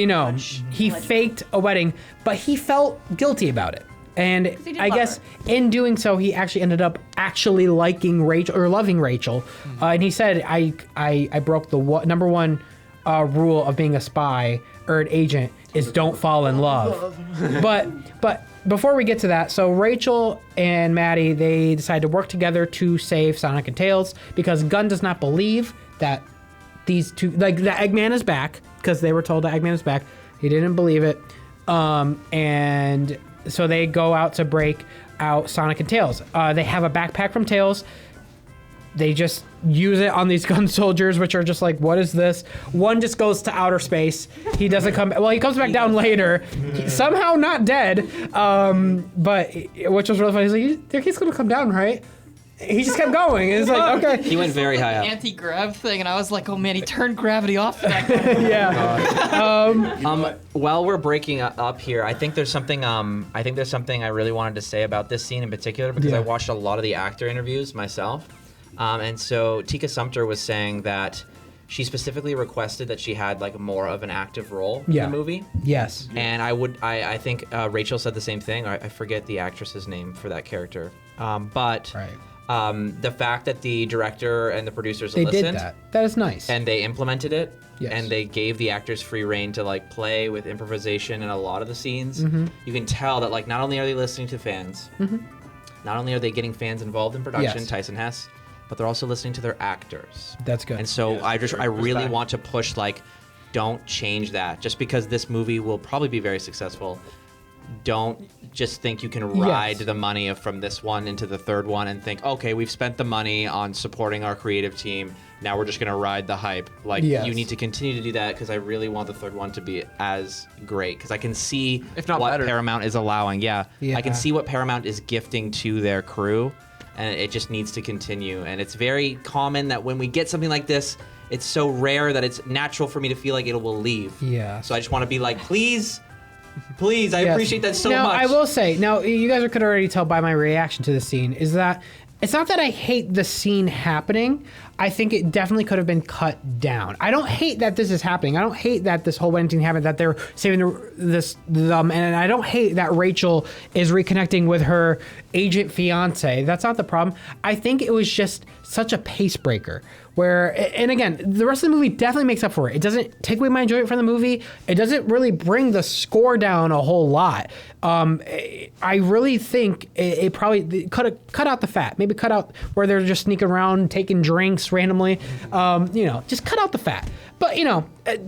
He faked a wedding, but he felt guilty about it. And I guess in doing so, he actually ended up liking Rachel or loving Rachel. And he said, I broke the number one rule of being a spy or an agent is don't fall in love. But before we get to that, so Rachel and Maddie, they decide to work together to save Sonic and Tails because Gunn does not believe that these two, like the Eggman is back because they were told that Eggman is back. He didn't believe it. And so they go out to break out Sonic and Tails. They have a backpack from Tails. they just use it on these gun soldiers, which are just like, what is this? One just goes to outer space. He doesn't come. Well, he comes back down later, somehow not dead. But which was really funny. He's like, he's gonna come down, right? He just kept going. It's like, okay. He went very high up. Anti-grav thing, and I was like, oh man, he turned gravity off for that guy. Yeah. While we're breaking up here, I think there's something. I think there's something I really wanted to say about this scene in particular because I watched a lot of the actor interviews myself, and so Tika Sumpter was saying that she specifically requested that she had like more of an active role in the movie. Yes. And I think Rachel said the same thing. I forget the actress's name for that character, but. Right. The fact that the director and the producers They listened. did that. That is nice. And they implemented it. Yes. And they gave the actors free reign to like play with improvisation in a lot of the scenes. Mm-hmm. You can tell that like not only are they listening to fans, not only are they getting fans involved in production, Yes. Tyson Hess, but they're also listening to their actors. That's good. And so I really want to push like, don't change that. Just because this movie will probably be very successful, don't just think you can ride the money from this one into the third one and think, okay, we've spent the money on supporting our creative team. Now we're just going to ride the hype. Like, you need to continue to do that because I really want the third one to be as great because I can see if not what better. Paramount is allowing. Yeah, I can see what Paramount is gifting to their crew, and it just needs to continue. And it's very common that when we get something like this, it's so rare that it's natural for me to feel like it will leave. Yeah. So I just want to be like, please, I appreciate that so now, much. I will say, now you guys could already tell by my reaction to the scene, is that it's not that I hate the scene happening. I think it definitely could have been cut down. I don't hate that this is happening. I don't hate that this whole wedding thing happened, that they're saving them, and I don't hate that Rachel is reconnecting with her agent fiance. That's not the problem. I think it was just such a pace breaker. Where, and again, the rest of the movie definitely makes up for it. It doesn't take away my enjoyment from the movie. It doesn't really bring the score down a whole lot. I really think it probably cut out the fat. Maybe cut out where they're just sneaking around, taking drinks randomly. Just cut out the fat. But,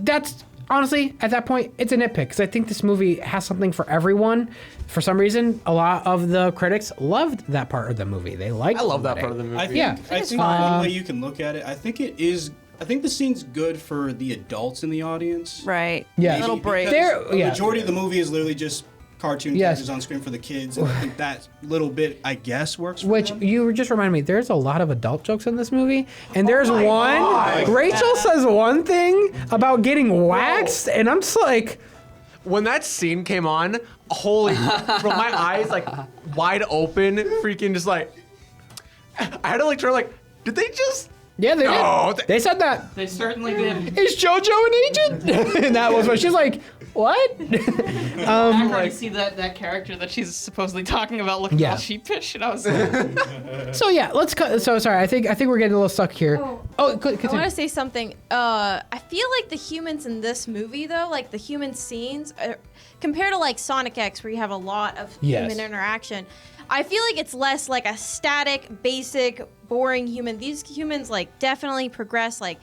that's honestly, at that point, it's a nitpick because I think this movie has something for everyone. For some reason, a lot of the critics loved that part of the movie. They liked. I love that part of the movie. I think one way you can look at it, I think the scene's good for the adults in the audience. Right. Yeah. Little break. The majority of the movie is literally just cartoon characters on screen for the kids, and I think that little bit, I guess, works for them. You just reminded me, there's a lot of adult jokes in this movie, and there's one, Rachel says one thing about getting waxed, and I'm just like... When that scene came on, holy, bro, my eyes like wide open, freaking just like, I had to like turn like, did they just... Yeah, they did. They said that. They certainly did. Is JoJo an agent? And that was what she's like, what? After I see that character that she's supposedly talking about looking all sheepish, and I was like... So yeah, let's cut. So sorry, I think we're getting a little stuck here. Continue. I want to say something. I feel like the humans in this movie, though, like the human scenes, compared to like Sonic X, where you have a lot of human interaction, I feel like it's less like a static, basic, boring human. These humans like definitely progress. Like,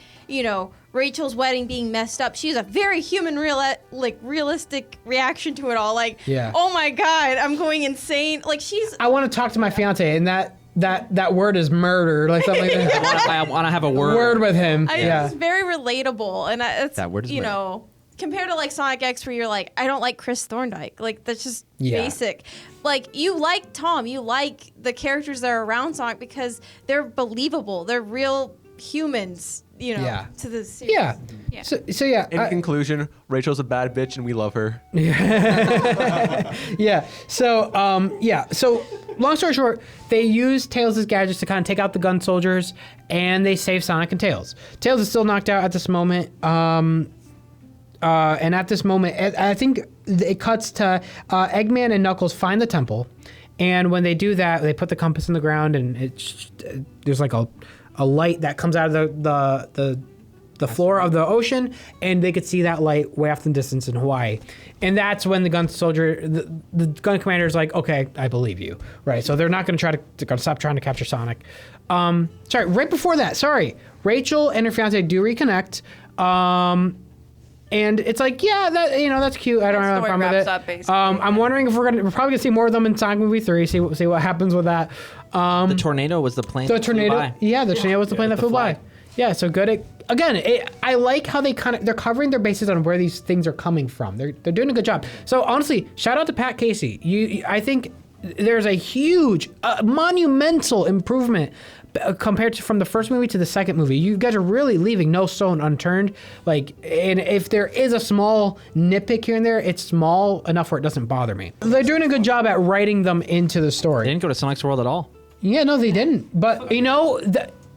Rachel's wedding being messed up. She has a very human, realistic reaction to it all. Like, oh my god, I'm going insane. Like I want to talk to my fiance, and that word is murder, like something like that. I want to have a word with him. It's very relatable, and it's that word is murder. Compared to like Sonic X, where you're like, I don't like Chris Thorndike. Like that's just basic. Like you like Tom, you like the characters that are around Sonic because they're believable. They're real humans. To the series. Yeah. So yeah. In conclusion, Rachel's a bad bitch and we love her. Yeah. So long story short, they use Tails' gadgets to kind of take out the gun soldiers, and they save Sonic and Tails. Tails is still knocked out at this moment. And at this moment, I think it cuts to Eggman and Knuckles find the temple, and when they do that, they put the compass in the ground, and there's like a light that comes out of the floor of the ocean, and they could see that light way off in the distance in Hawaii. And that's when the gun commander is like, okay, I believe you, right? So they're not going to try to stop trying to capture Sonic. Right before that, Rachel and her fiance do reconnect. And it's like, that's cute. I don't have a problem with it. I'm wondering if we're probably gonna see more of them in Sonic Movie 3. See what happens with that. The tornado was the plane. The that flew tornado, by. yeah, the tornado was the plane that the flew flag. by. Yeah, so good. I like how they're covering their bases on where these things are coming from. They're doing a good job. So honestly, shout out to Pat Casey. I think there's a huge, monumental improvement compared to from the first movie to the second movie. You guys are really leaving no stone unturned. Like, and if there is a small nitpick here and there, it's small enough where it doesn't bother me. They're doing a good job at writing them into the story. They didn't go to Sonic's World at all. Yeah, no, they didn't. But you know,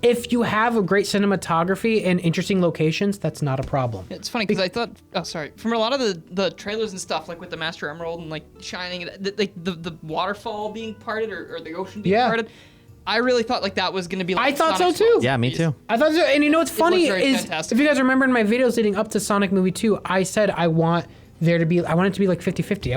if you have a great cinematography and interesting locations, that's not a problem. It's funny because I thought, from a lot of the trailers and stuff, like with the Master Emerald and like shining, like the waterfall being parted or the ocean being parted, I really thought like that was gonna be. Like I thought so Sonic's too. World. Yeah, me too. I thought so. And you know what's funny very is, fantastic. if you guys remember in my videos leading up to Sonic Movie 2, I said I want it to be like 50-50.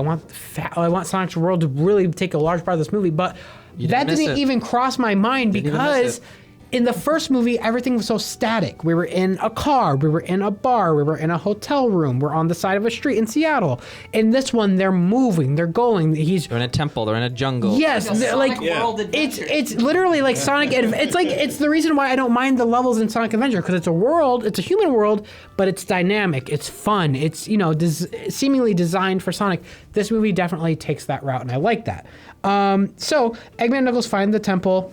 I want Sonic's World to really take a large part of this movie, but that miss didn't it. even cross my mind Didn't even miss because it. in the first movie, everything was so static. We were in a car, we were in a bar, we were in a hotel room, we're on the side of a street in Seattle. In this one, they're moving, they're going. They're in a temple. They're in a jungle. Yes, Like a like Sonic World adventure. it's literally like Sonic. It's the reason why I don't mind the levels in Sonic Adventure, because it's a world, it's a human world, but it's dynamic, it's fun, it's seemingly designed for Sonic. This movie definitely takes that route, and I like that. So Eggman and Knuckles find the temple.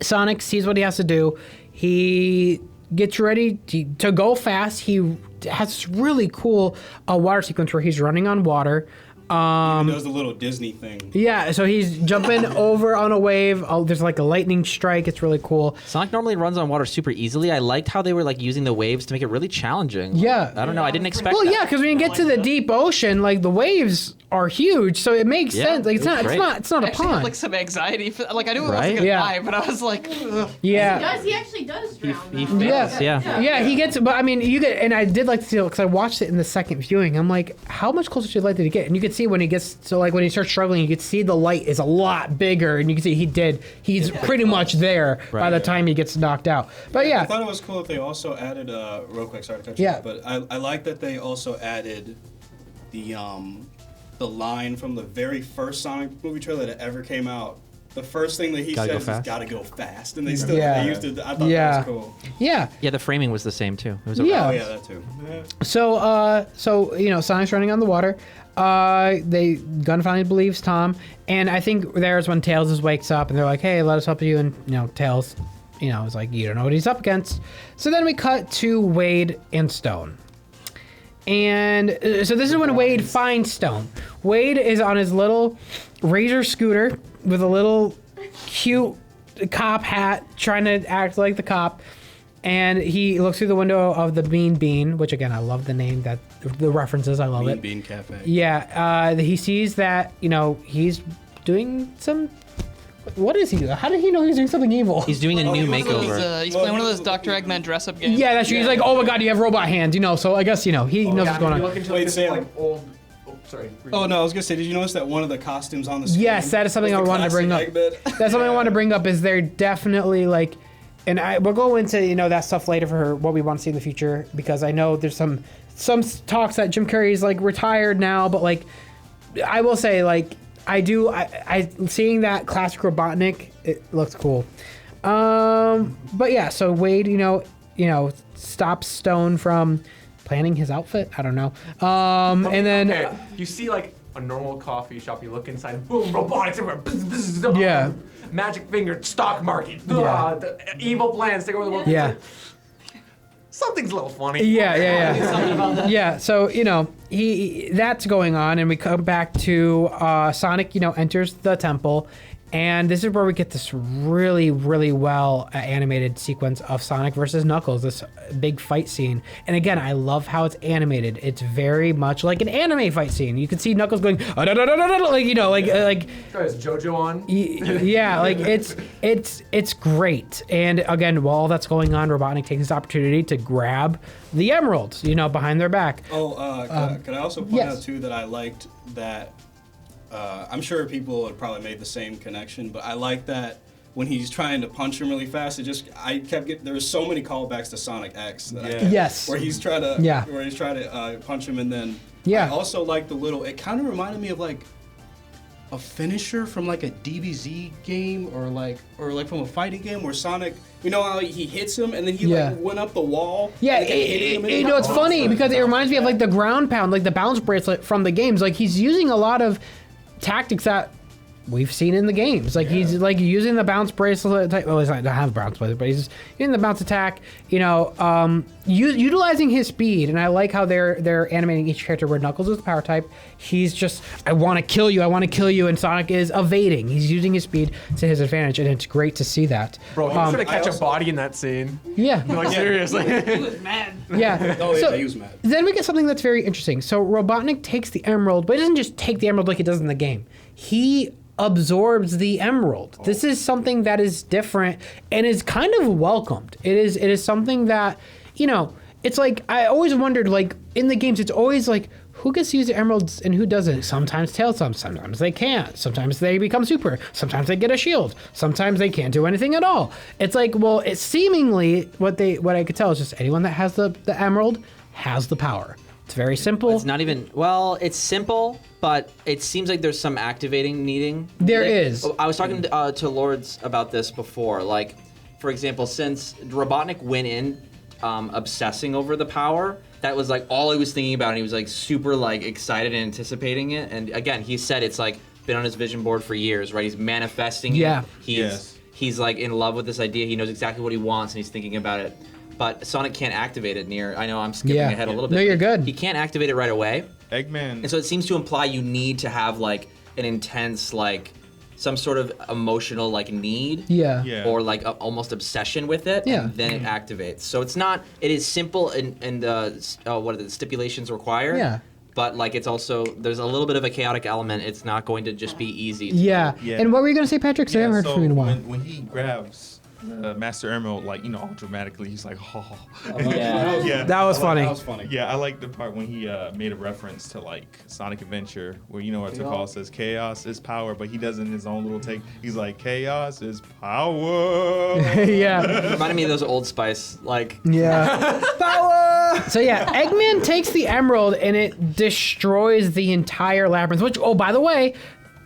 Sonic sees what he has to do. He gets ready to go fast. He has this really cool water sequence where he's running on water. He does the little Disney thing. Yeah, so he's jumping over on a wave. Oh, there's like a lightning strike. It's really cool. Sonic normally runs on water super easily. I liked how they were like using the waves to make it really challenging. Yeah. I don't know. I didn't expect Well, that. yeah, because when you get to the deep ocean, like the waves are huge, so it makes Yeah, sense. Like it was great. it's not I a actually had pond. like some anxiety for like I knew it Right? wasn't gonna Yeah. die, but I was like, ugh. Yeah. He actually does drown. He though. fails, yeah. Yeah, he gets, but I mean, you get, and I did like to see, because I watched it in the second viewing. I'm like, how much closer to the light did he get? And you could see when he gets, so like when he starts struggling, you could see the light is a lot bigger, and you can see he's pretty much there by the time he gets knocked out. But I yeah, thought it was cool that they also added, real quick, sorry to cut you Yeah. off, but I like that they also added the line from the very first Sonic movie trailer that ever came out. The first thing that he Gotta go says is fast. "Gotta go fast," and they still Yeah. they used it. I thought Yeah. that was cool. yeah. Yeah, the framing was the same too. It was Yeah. Oh yeah, that too. So Sonic's running on the water. Gun finally believes Tom, and I think there's when Tails just wakes up, and they're like, "Hey, let us help you." And Tails, is like, "You don't know what he's up against." So then we cut to Wade and Stone, and so this is when Wade finds Stone. Wade is on his little Razor scooter with a little cute cop hat, trying to act like the cop. And he looks through the window of the Bean Bean, which again, I love the name, that the references, I love Mean it. Bean Cafe. Yeah, he sees that, he's doing some, what is he doing? How did he know he's doing something evil? He's doing a new makeover. He's playing one of those Dr. Eggman dress-up games. Yeah, that's true. He's like, oh my god, you have robot hands, so I guess, he knows what's going on. Wait, Sam. Like old. Oh, sorry. Oh no, I was gonna say, did you notice that one of the costumes on the screen? Yes, that is something was I the wanted to bring up. classic Eggman? That's something I want to bring up, is they're definitely like, and we'll go into that stuff later for what we want to see in the future, because I know there's some talks that Jim Carrey's like retired now, but like I will say, like, I seeing that classic Robotnik, it looks cool. But yeah, so Wade stops Stone from planning his outfit. I don't know. And then Okay, you see like a normal coffee shop, you look inside, and boom, robotics everywhere. Bzz, bzz, Yeah. Magic finger, stock market. Yeah. The evil plans take over the world. yeah. Something's a little funny. Yeah. So that's going on, and we come back to Sonic. Enters the temple, and this is where we get this really, really well animated sequence of Sonic versus Knuckles. This big fight scene, and again, I love how it's animated. It's very much like an anime fight scene. You can see Knuckles going, like Is JoJo on? yeah, like it's great. And again, while that's going on, Robotnik takes this opportunity to grab the emeralds, behind their back. Could I also point yes. out too that I liked that? I'm sure people had probably made the same connection, but I like that when he's trying to punch him really fast. There was so many callbacks to Sonic X. Yes. Where he's trying to punch him, and then Yeah. I also like it kind of reminded me of like a finisher from like a DBZ game or like from a fighting game where Sonic, you know how he hits him and then he like went up the wall? Yeah, it's funny because it reminds me of like the ground pound, like the balance bracelet from the games. Like he's using a lot of tactics that we've seen in the games. Like he's like using the bounce bracelet type. Well, he's not have a bounce bracelet, but he's using the bounce attack. You know, utilizing his speed. And I like how they're animating each character where Knuckles is the power type. He's just, I want to kill you, and Sonic is evading. He's using his speed to his advantage, and it's great to see that. Bro, he was trying to catch a body in that scene. Yeah. Like seriously. He was mad. Yeah. Oh, So, yeah, he was mad. then we get something that's very interesting. So Robotnik takes the emerald, but he doesn't just take the emerald like he does in the game. He absorbs the emerald. This is something that is different and is kind of welcomed. It is something that, you know, it's like I always wondered, like in the games, it's always like who gets to use the emeralds and who doesn't. Sometimes Tails, sometimes they can't. Sometimes they become super. Sometimes they get a shield. Sometimes they can't do anything at all. It's like, well, it's seemingly what I could tell is just anyone that has the emerald has the power. It's very simple. It's not even, well, it's simple, but it seems like there's some activating needing. There is. I was talking to Lourdes about this before. Like, for example, since Robotnik went in obsessing over the power, that was like all he was thinking about, and he was like super like excited and anticipating it. And again, he said it's like been on his vision board for years, right? He's manifesting it. He's like in love with this idea. He knows exactly what he wants, and he's thinking about it. But Sonic can't activate it I know I'm skipping ahead a little bit. No, you're good. He can't activate it right away. Eggman. And so it seems to imply you need to have like an intense, like some sort of emotional like need. Yeah. Or like almost obsession with it. Yeah. And then it activates. So it is simple and what are the stipulations required. Yeah. But like it's also, there's a little bit of a chaotic element. It's not going to just be easy. Yeah. And what were you going to say, Patrick? So I haven't heard from you in a while. When he grabs Master Emerald, like, you know, all dramatically, he's like, oh. Yeah. That was funny. That was funny. Yeah, I like the part when he made a reference to like Sonic Adventure, where you know what Takal says, chaos is power, but he does it in his own little take. He's like, chaos is power. Yeah. Reminded me of those Old Spice, like. Yeah. Power! So yeah, Eggman takes the emerald and it destroys the entire labyrinth, which, oh, by the way,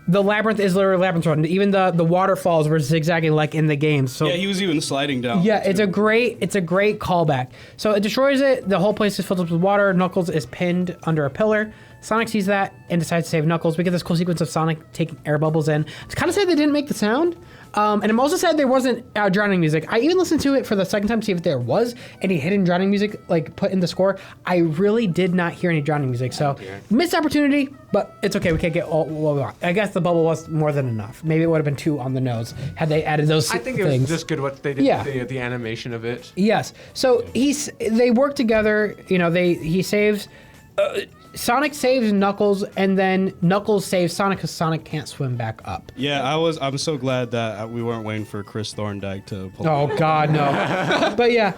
the labyrinth is literally a labyrinth run. Even the waterfalls were zigzagging like in the game. So Yeah, he was even sliding down. yeah, it's a great callback. So it destroys it. The whole place is filled up with water. Knuckles is pinned under a pillar. Sonic sees that and decides to save Knuckles. We get this cool sequence of Sonic taking air bubbles in. It's kind of sad they didn't make the sound. And I'm also sad there wasn't drowning music. I even listened to it for the second time to see if there was any hidden drowning music like put in the score. I really did not hear any drowning music. So missed opportunity, but it's okay. We can't get all what we want. I guess the bubble was more than enough. Maybe it would have been 2 on the nose had they added those I think things. it was just good what they did with the animation of it. Yes. So they work together. You know, he saves. Sonic saves Knuckles, and then Knuckles saves Sonic because Sonic can't swim back up. Yeah, I'm so glad that we weren't waiting for Chris Thorndike to pull. Oh God, no! But yeah,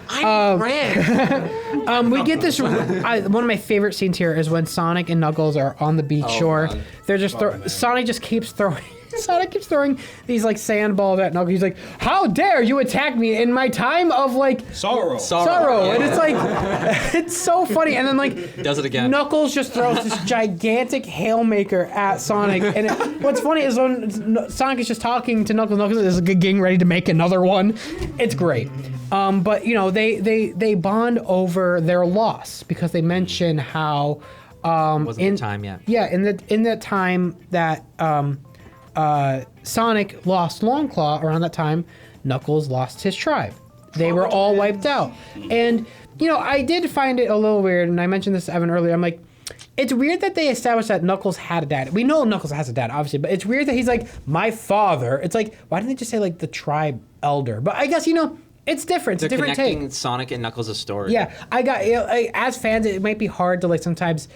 we get this. One of my favorite scenes here is when Sonic and Knuckles are on the beach shore. God. They're just Sonic just keeps throwing. Sonic keeps throwing these like sand balls at Knuckles. He's like, "How dare you attack me in my time of like Sorrow. Yeah. And it's like, it's so funny. And then like, Does it again. Knuckles just throws this gigantic Hailmaker at Sonic. And what's funny is when Sonic is just talking to Knuckles, Knuckles is getting ready to make another one. It's great. But you know, they bond over their loss because they mention how Wasn't the time yet. Yeah, in the time that Sonic lost Longclaw, around that time, Knuckles lost his tribe. They were all wiped out. And, you know, I did find it a little weird, and I mentioned this to Evan earlier. I'm like, it's weird that they established that Knuckles had a dad. We know Knuckles has a dad, obviously, but it's weird that he's like, my father. It's like, why didn't they just say, like, the tribe elder? But I guess, you know, it's different. It's They're a different connecting take. Sonic and Knuckles' story. Yeah, I got, you know, as fans, it might be hard to, like, sometimes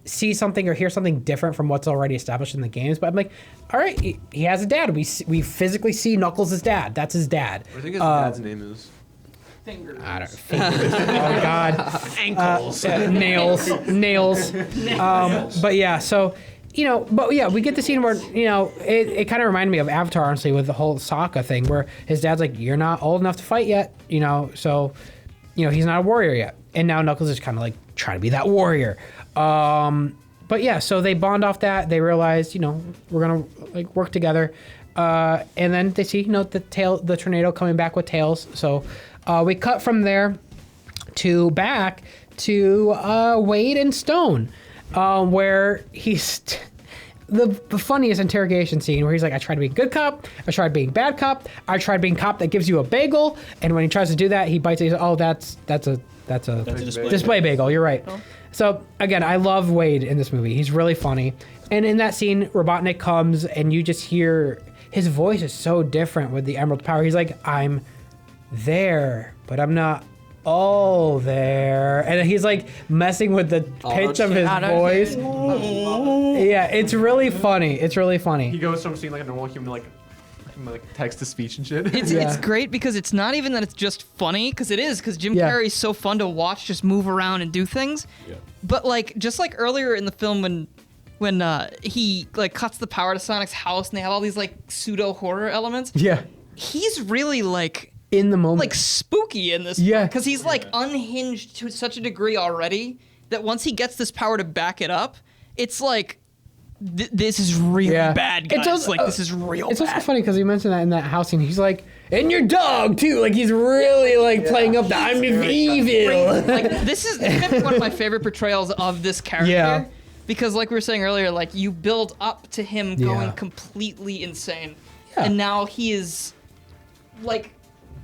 see something or hear something different from what's already established in the games, but I'm like, all right, he has a dad. We physically see Knuckles' dad. That's his dad. I think his dad's name is. Fingers. I don't oh God, Ankles. nails. But yeah, so you know, but yeah, we get the scene where you know it kind of reminded me of Avatar, honestly, with the whole Sokka thing, where his dad's like, you're not old enough to fight yet, you know, so you know he's not a warrior yet, and now Knuckles is kind of like trying to be that warrior. but yeah, so they bond off that. They realize, we're gonna like work together, and then they see, the tornado coming back with tails. So we cut from there back to Wade and Stone, where he's the funniest interrogation scene where he's like, I tried being good cop, I tried being bad cop, I tried being cop that gives you a bagel, and when he tries to do that, he bites it. He's like, oh, that's a display bagel. You're right. Oh. So again, I love Wade in this movie. He's really funny, and in that scene, Robotnik comes, and you just hear his voice is so different with the Emerald Power. He's like, I'm there, but I'm not all there, and he's like messing with the pitch of his voice. Yeah, it's really funny. He goes from seeing like a normal human like text to speech and shit. It's great because it's not even that it's just funny, because Jim Carrey's so fun to watch just move around and do things. Yeah. But like just like earlier in the film when he like cuts the power to Sonic's house and they have all these like pseudo horror elements. Yeah. He's really like in the moment, like spooky in this. Yeah. Because he's like unhinged to such a degree already that once he gets this power to back it up, it's like this is really bad, guys. This is real It's bad. also funny because he mentioned that in that house scene. He's like, and your dog too. Like he's really like playing up the I'm evil. Like this is maybe one of my favorite portrayals of this character. Yeah. Because like we were saying earlier, like you build up to him going completely insane, and now he is like,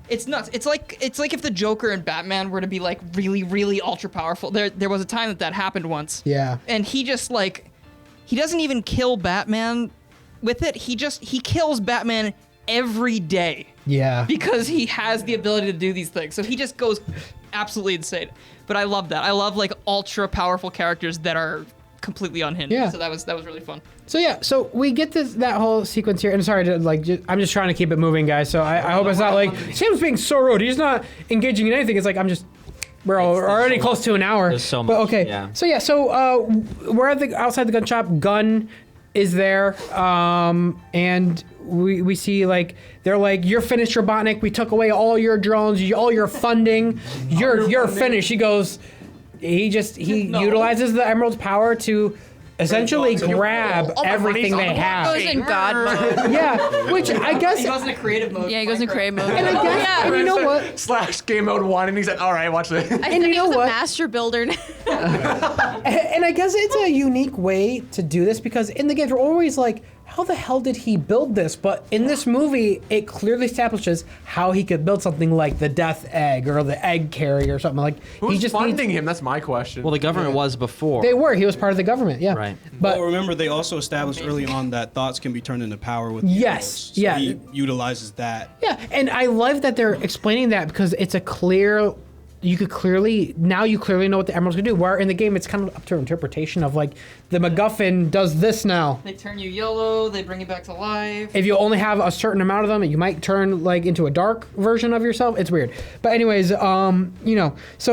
it's nuts. It's like if the Joker and Batman were to be like really, really ultra powerful. There was a time that happened once. Yeah. And he just like. He doesn't even kill Batman with it. He kills Batman every day. Yeah. Because he has the ability to do these things. So he just goes absolutely insane. But I love that. I love like ultra powerful characters that are completely unhinged. Yeah. So that was really fun. So we get that whole sequence here, and sorry to like, I'm just trying to keep it moving, guys. So I hope it's not like Sam's being so rude. He's not engaging in anything. It's like we're already close to an hour. There's so much. But okay. Yeah. So we're outside the gun shop. Gun is there, and we see like they're like, you're finished, Robotnik. We took away all your drones, all your funding. You're finished. He goes. He utilizes the Emerald's power to essentially grab everything they have. He goes in God mode. Yeah, which I guess he goes into creative mode. Yeah, he goes in creative mode. And I guess, and you know what? / game mode 1, and he said, "All right, watch this." And you know he's what? a master builder. And I guess it's a unique way to do this because in the games we're always like, how the hell did he build this? But in this movie, it clearly establishes how he could build something like the Death Egg or the Egg Carrier or something like. Who's funding him? That's my question. Well, the government was before. They were. He was part of the government. Yeah. Right. But remember, they also established early on that thoughts can be turned into power with yes. the He utilizes that. Yeah, and I love that they're explaining that because it's a clear. You clearly know what the emeralds can do. Where in the game, it's kind of up to interpretation of like the MacGuffin does this now. They turn you yellow. They bring you back to life. If you only have a certain amount of them, you might turn like into a dark version of yourself. It's weird. But anyways, so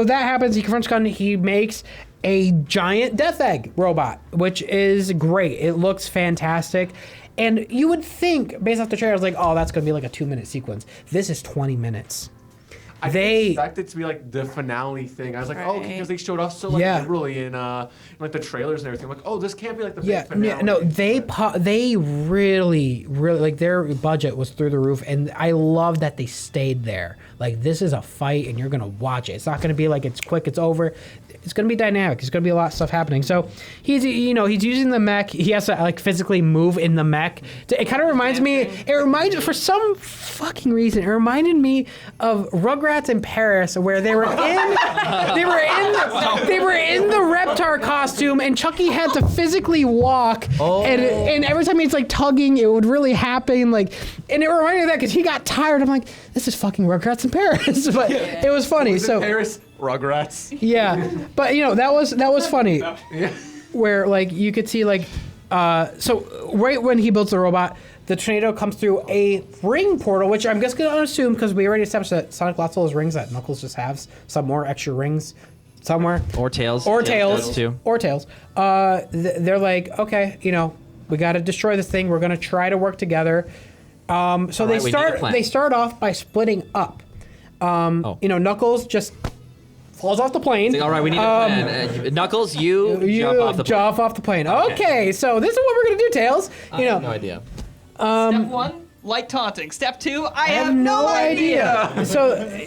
that happens. He confronts Gunn. He makes a giant Death Egg robot, which is great. It looks fantastic. And you would think, based off the trailer, like, oh, that's going to be like a 2-minute sequence. This is 20 minutes. I expect it to be like the finale thing. I was like, oh, because they showed off so liberally in like the trailers and everything. I'm like, oh, this can't be like the big finale. Yeah, no, they really like their budget was through the roof, and I love that they stayed there. Like this is a fight, and you're gonna watch it. It's not gonna be like it's quick, it's over. It's gonna be dynamic. There's gonna be a lot of stuff happening. So he's using the mech. He has to like physically move in the mech. It kind of reminds me. For some fucking reason, it reminded me of Rugrats in Paris, where they were in the Reptar costume, and Chucky had to physically walk, and every time he's like tugging, it would really happen. Like, and it reminded me of that because he got tired. I'm like, this is fucking Rugrats in Paris, but it was funny. So Paris. Rugrats. Yeah, but that was funny. Where like you could see like, so right when he builds the robot, the tornado comes through a ring portal, which I'm just gonna assume because we already established that Sonic lots of those rings that Knuckles just has some more extra rings somewhere. Or Tails. Too. Or Tails. They're like, okay, we got to destroy this thing. We're gonna try to work together. So they start off by splitting up. Knuckles just falls off the plane. It's like, all right, we need a plan. Knuckles, you jump off the plane. Okay, so this is what we're gonna do, Tails. I have no idea. Step 1, light taunting. Step 2, I have no idea. So,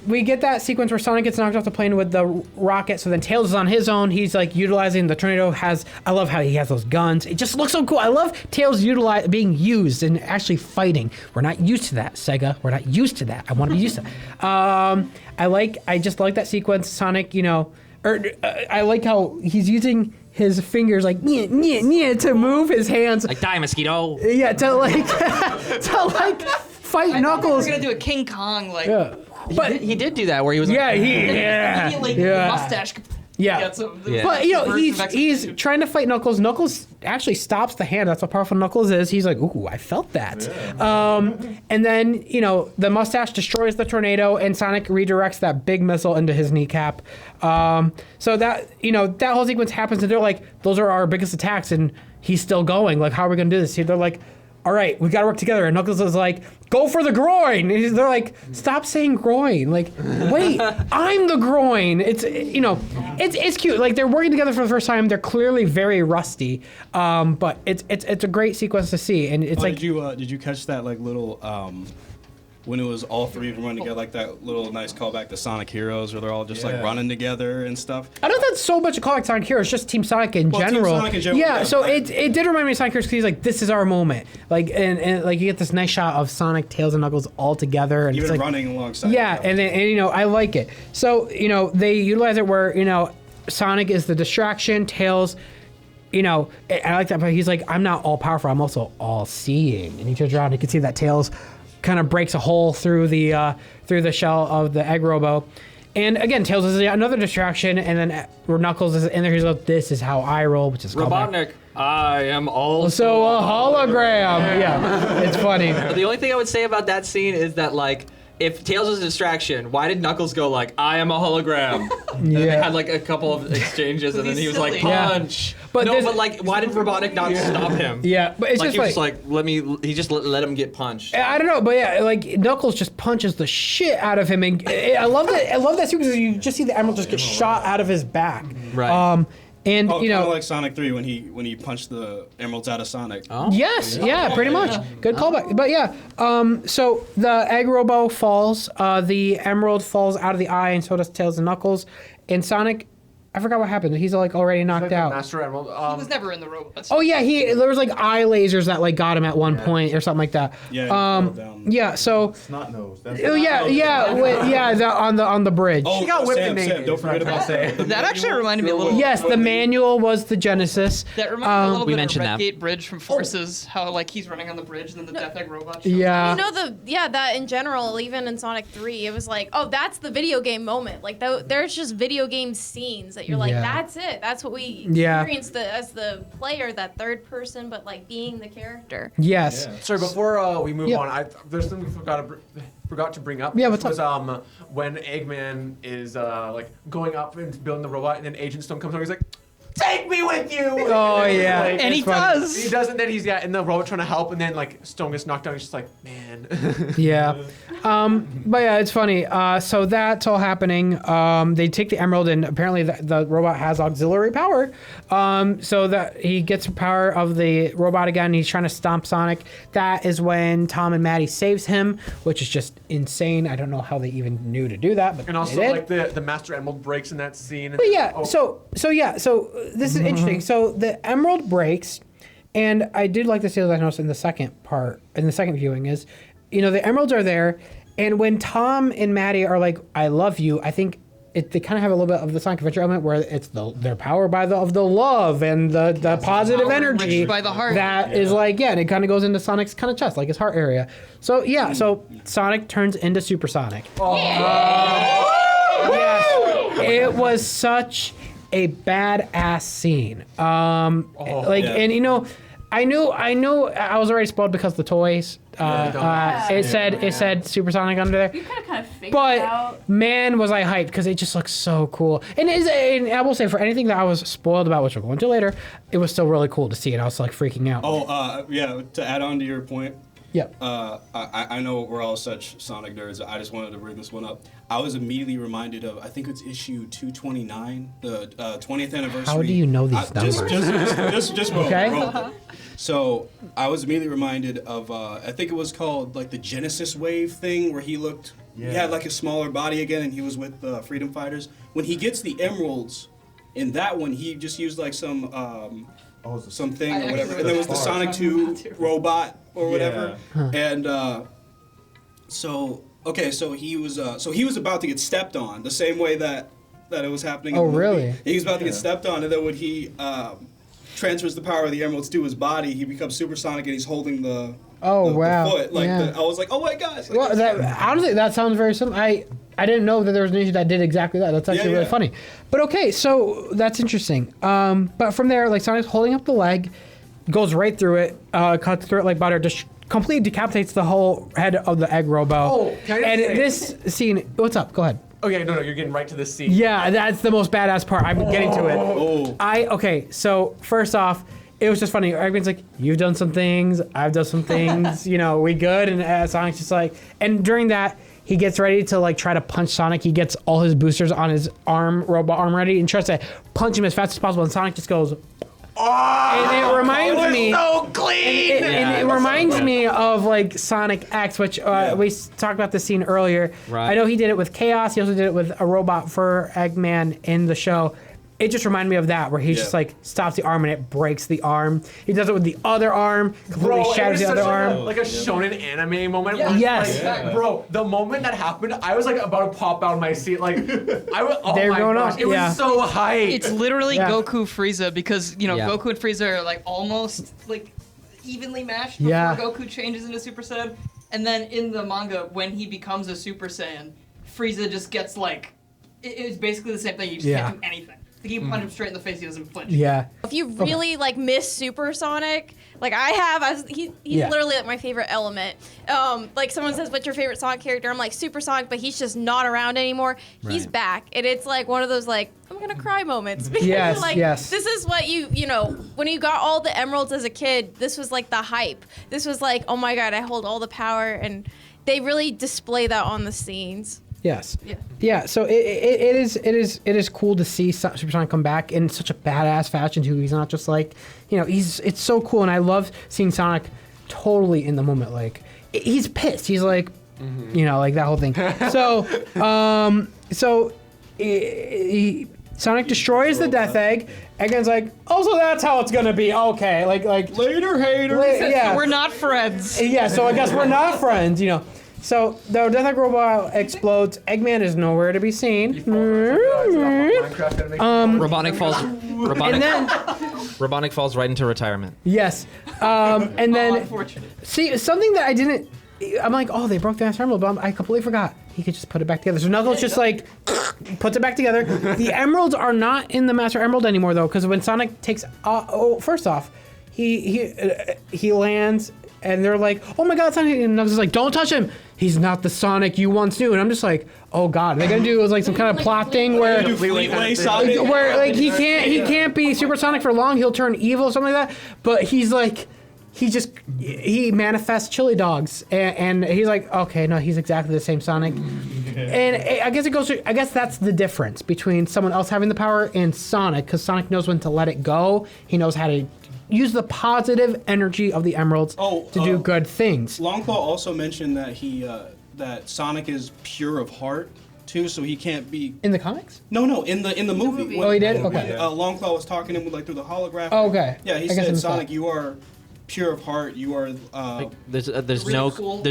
we get that sequence where Sonic gets knocked off the plane with the rocket. So then Tails is on his own. He's like utilizing the tornado. I love how he has those guns. It just looks so cool. I love Tails being used and actually fighting. We're not used to that, Sega. We're not used to that. I want to be used to that. I just like that sequence. Sonic, I like how he's using his fingers like to move his hands. Like die, mosquito. Yeah, to fight Knuckles. We're gonna do a King Kong But he did do that where he was mustache. Yeah. Gets him. But he's trying to fight Knuckles. Knuckles actually stops the hand. That's how powerful Knuckles is. He's like, ooh, I felt that. And then, the mustache destroys the tornado and Sonic redirects that big missile into his kneecap. So that whole sequence happens and they're like, those are our biggest attacks and he's still going. Like, how are we gonna do this? They're like, all right, we gotta work together. And Knuckles is like, go for the groin. And they're like, stop saying groin. Like, wait, I'm the groin. It's cute. Like, they're working together for the first time. They're clearly very rusty. But it's a great sequence to see. And it's like, did you catch that like little when it was all three of them running together, like that little nice callback to Sonic Heroes, where they're all just like running together and stuff. I don't think that's so much a callback to Sonic Heroes, just Team Sonic in general. Team Sonic in general. Yeah, so it did remind me of Sonic Heroes because he's like, this is our moment. Like, and like you get this nice shot of Sonic, Tails, and Knuckles all together, and even it's like, running alongside. Yeah, and I like it. So they utilize it where Sonic is the distraction, Tails. I like that, but he's like, I'm not all powerful. I'm also all seeing, and he turns around, and you can see that Tails kind of breaks a hole through the shell of the egg robo. And again, Tails is another distraction, and then Knuckles is in there. He's like, this is how I roll, which is Robotnik. I am also a hologram. Yeah, it's funny. But the only thing I would say about that scene is that, like, if Tails was a distraction, why did Knuckles go like, I am a hologram? And then they had like a couple of exchanges, and then he was like, punch. Yeah. But like, why did Robotnik not stop him? Yeah, but it's like, just he just let him get punched. I don't know, but yeah, like Knuckles just punches the shit out of him, and I love that. I love that sequence because you just see the emerald just get shot out of his back. Right. And kind of like Sonic 3 when he punched the emeralds out of Sonic. Oh. Yes, yeah, pretty much. Good callback. But yeah, so the egg robo falls, the emerald falls out of the eye, and so does Tails and Knuckles. And Sonic, I forgot what happened. He's like already knocked out. Master Emerald. He was never in the robots. Oh yeah, there was like eye lasers that like got him at one point or something like that. Yeah. Yeah. So. Snot nose. On the bridge. Oh, She got whipped Sam, naked. don't forget about that. That actually reminded me a little. Yes, the manual was the Genesis. That reminded me a little we bit of mentioned that. Redgate Bridge from Forces. How like he's running on the bridge and then the Death Egg robot. Yeah. That in general, even in Sonic 3, it was like, oh, that's the video game moment. Like there's just video game scenes that you're like, that's it. That's what we experienced as the player, that third person, but like being the character. Yes. Yeah. Sorry, before we move on, there's something we forgot to bring up. Yeah, what's up? When Eggman is like going up and building the robot, and then Agent Stone comes over, he's like, take me with you! Oh, yeah. Like, And he does. He does, and then he's in the robot trying to help, and then like Stone gets knocked down, he's just like, man. Yeah. But yeah, it's funny. So that's all happening. They take the emerald, and apparently the robot has auxiliary power. So that he gets power of the robot again. He's trying to stomp Sonic. That is when Tom and Maddie saves him, which is just insane. I don't know how they even knew to do that, but And also, they like did. the Master Emerald breaks in that scene. But yeah, so this is interesting. So the emerald breaks, and I did like the scene that I noticed in the second viewing is, the emeralds are there, and when Tom and Maddie are like, "I love you," I think they kind of have a little bit of the Sonic Adventure element where it's they're powered by the love and the positive energy by the heart. that is like, and it kind of goes into Sonic's kind of chest, like his heart area. So yeah, so Sonic turns into Super Sonic. Yes, it was such a badass scene. And I knew I was already spoiled because the toys. It said Super Sonic under there. You kind of figured But out. man, was I hyped because it just looks so cool. And I will say, for anything that I was spoiled about, which we'll go into later, it was still really cool to see, and I was like freaking out. To add on to your point, Yep. I know we're all such Sonic nerds. I just wanted to bring this one up. I was immediately reminded of, I think it's issue 229, the 20th anniversary. How do you know these numbers? Just Okay. roll. So I was immediately reminded of, I think it was called like the Genesis Wave thing, where he looked, he had like a smaller body again, and he was with the Freedom Fighters. When he gets the emeralds, in that one, he just used like some thing or whatever, and there was the Sonic 2 robot or whatever, and so he was about to get stepped on the same way that it was happening. Oh, in the movie. really? He was about to get stepped on, and then when he transfers the power of the emeralds to his body, he becomes supersonic, and he's holding the wow. foot. Like Yeah. I was like, oh my gosh. Like, Well, honestly, that sounds very similar. I didn't know that there was an issue that did exactly that. That's actually really funny. But okay, so that's interesting. But from there, like Sonic's holding up the leg, goes right through it, cuts through it like butter, just completely decapitates the whole head of the egg robo. Oh, can I just say- this scene, what's up? Go ahead. Okay, no, you're getting right to this scene. Yeah, that's the most badass part. I'm getting to it. Okay, so first off, it was just funny. Eggman's like, you've done some things, I've done some things, we good? And Sonic's just like, and during that, he gets ready to like try to punch Sonic. He gets all his boosters on his robot arm ready, and tries to punch him as fast as possible. And Sonic just goes, and it reminds me so clean. And it reminds me of like Sonic X, which we talked about this scene earlier. Right. I know he did it with Chaos. He also did it with a robot for Eggman in the show. It just reminded me of that, where he just like stops the arm and it breaks the arm. He does it with the other arm, completely shatters the other arm. Like a shonen anime moment. Yeah. Where Yes. like, bro, the moment that happened, I was like about to pop out of my seat. Like, I was. Oh They were my going gosh, up, it yeah. was so hype. It's literally Yeah. Goku Frieza because Yeah. Goku and Frieza are like almost like evenly matched before Yeah. Goku changes into Super Saiyan, and then in the manga when he becomes a Super Saiyan, Frieza just gets like it's basically the same thing. You just can't do anything. Like you punch him straight in the face, he doesn't flinch. Yeah. If you really like miss Supersonic, like I have, he's literally like my favorite element. Like someone says, "What's your favorite Sonic character?" I'm like Supersonic, but he's just not around anymore. He's Right. back, and it's like one of those like I'm gonna cry moments because Yes, like yes. this is what you know when you got all the emeralds as a kid. This was like the hype. This was like, oh my god, I hold all the power, and they really display that on the scenes. Yes. Yeah. Yeah. So it is cool to see Supersonic come back in such a badass fashion too. He's not just like, it's so cool, and I love seeing Sonic totally in the moment. Like he's pissed. He's like, like that whole thing. So, Sonic destroys the Death Egg. Eggman's like, oh, so that's how it's gonna be. Okay, like later, hater. yeah. We're not friends. Yeah, so I guess we're not friends, So the Death Egg robot explodes. Eggman is nowhere to be seen. Robotnik falls. And then Robotnik falls right into retirement. yes, and then Unfortunate. see something that I didn't. I'm like, oh, they broke the Master Emerald, but I completely forgot. He could just put it back together. So Knuckles just like puts it back together. The emeralds are not in the Master Emerald anymore though, because when Sonic takes, first off, he lands. And they're like, oh my god, Sonic. And Knuckles is like, don't touch him. He's not the Sonic you once knew. And I'm just like, oh god. They're going to do like some kind of plot thing where he can't be Supersonic for long. He'll turn evil or something like that. But he's like, he manifests chili dogs. And he's like, okay, no, he's exactly the same Sonic. And I guess that's the difference between someone else having the power and Sonic. Because Sonic knows when to let it go. He knows how to use the positive energy of the emeralds to do good things. Longclaw also mentioned that that Sonic is pure of heart too, so he can't be. In the comics? No, in the movie. Oh, he did? When, Okay. Longclaw was talking to him through the holograph. Oh, okay. Yeah, he I guess I said, missed Sonic, that. you are pure of heart. You are. There's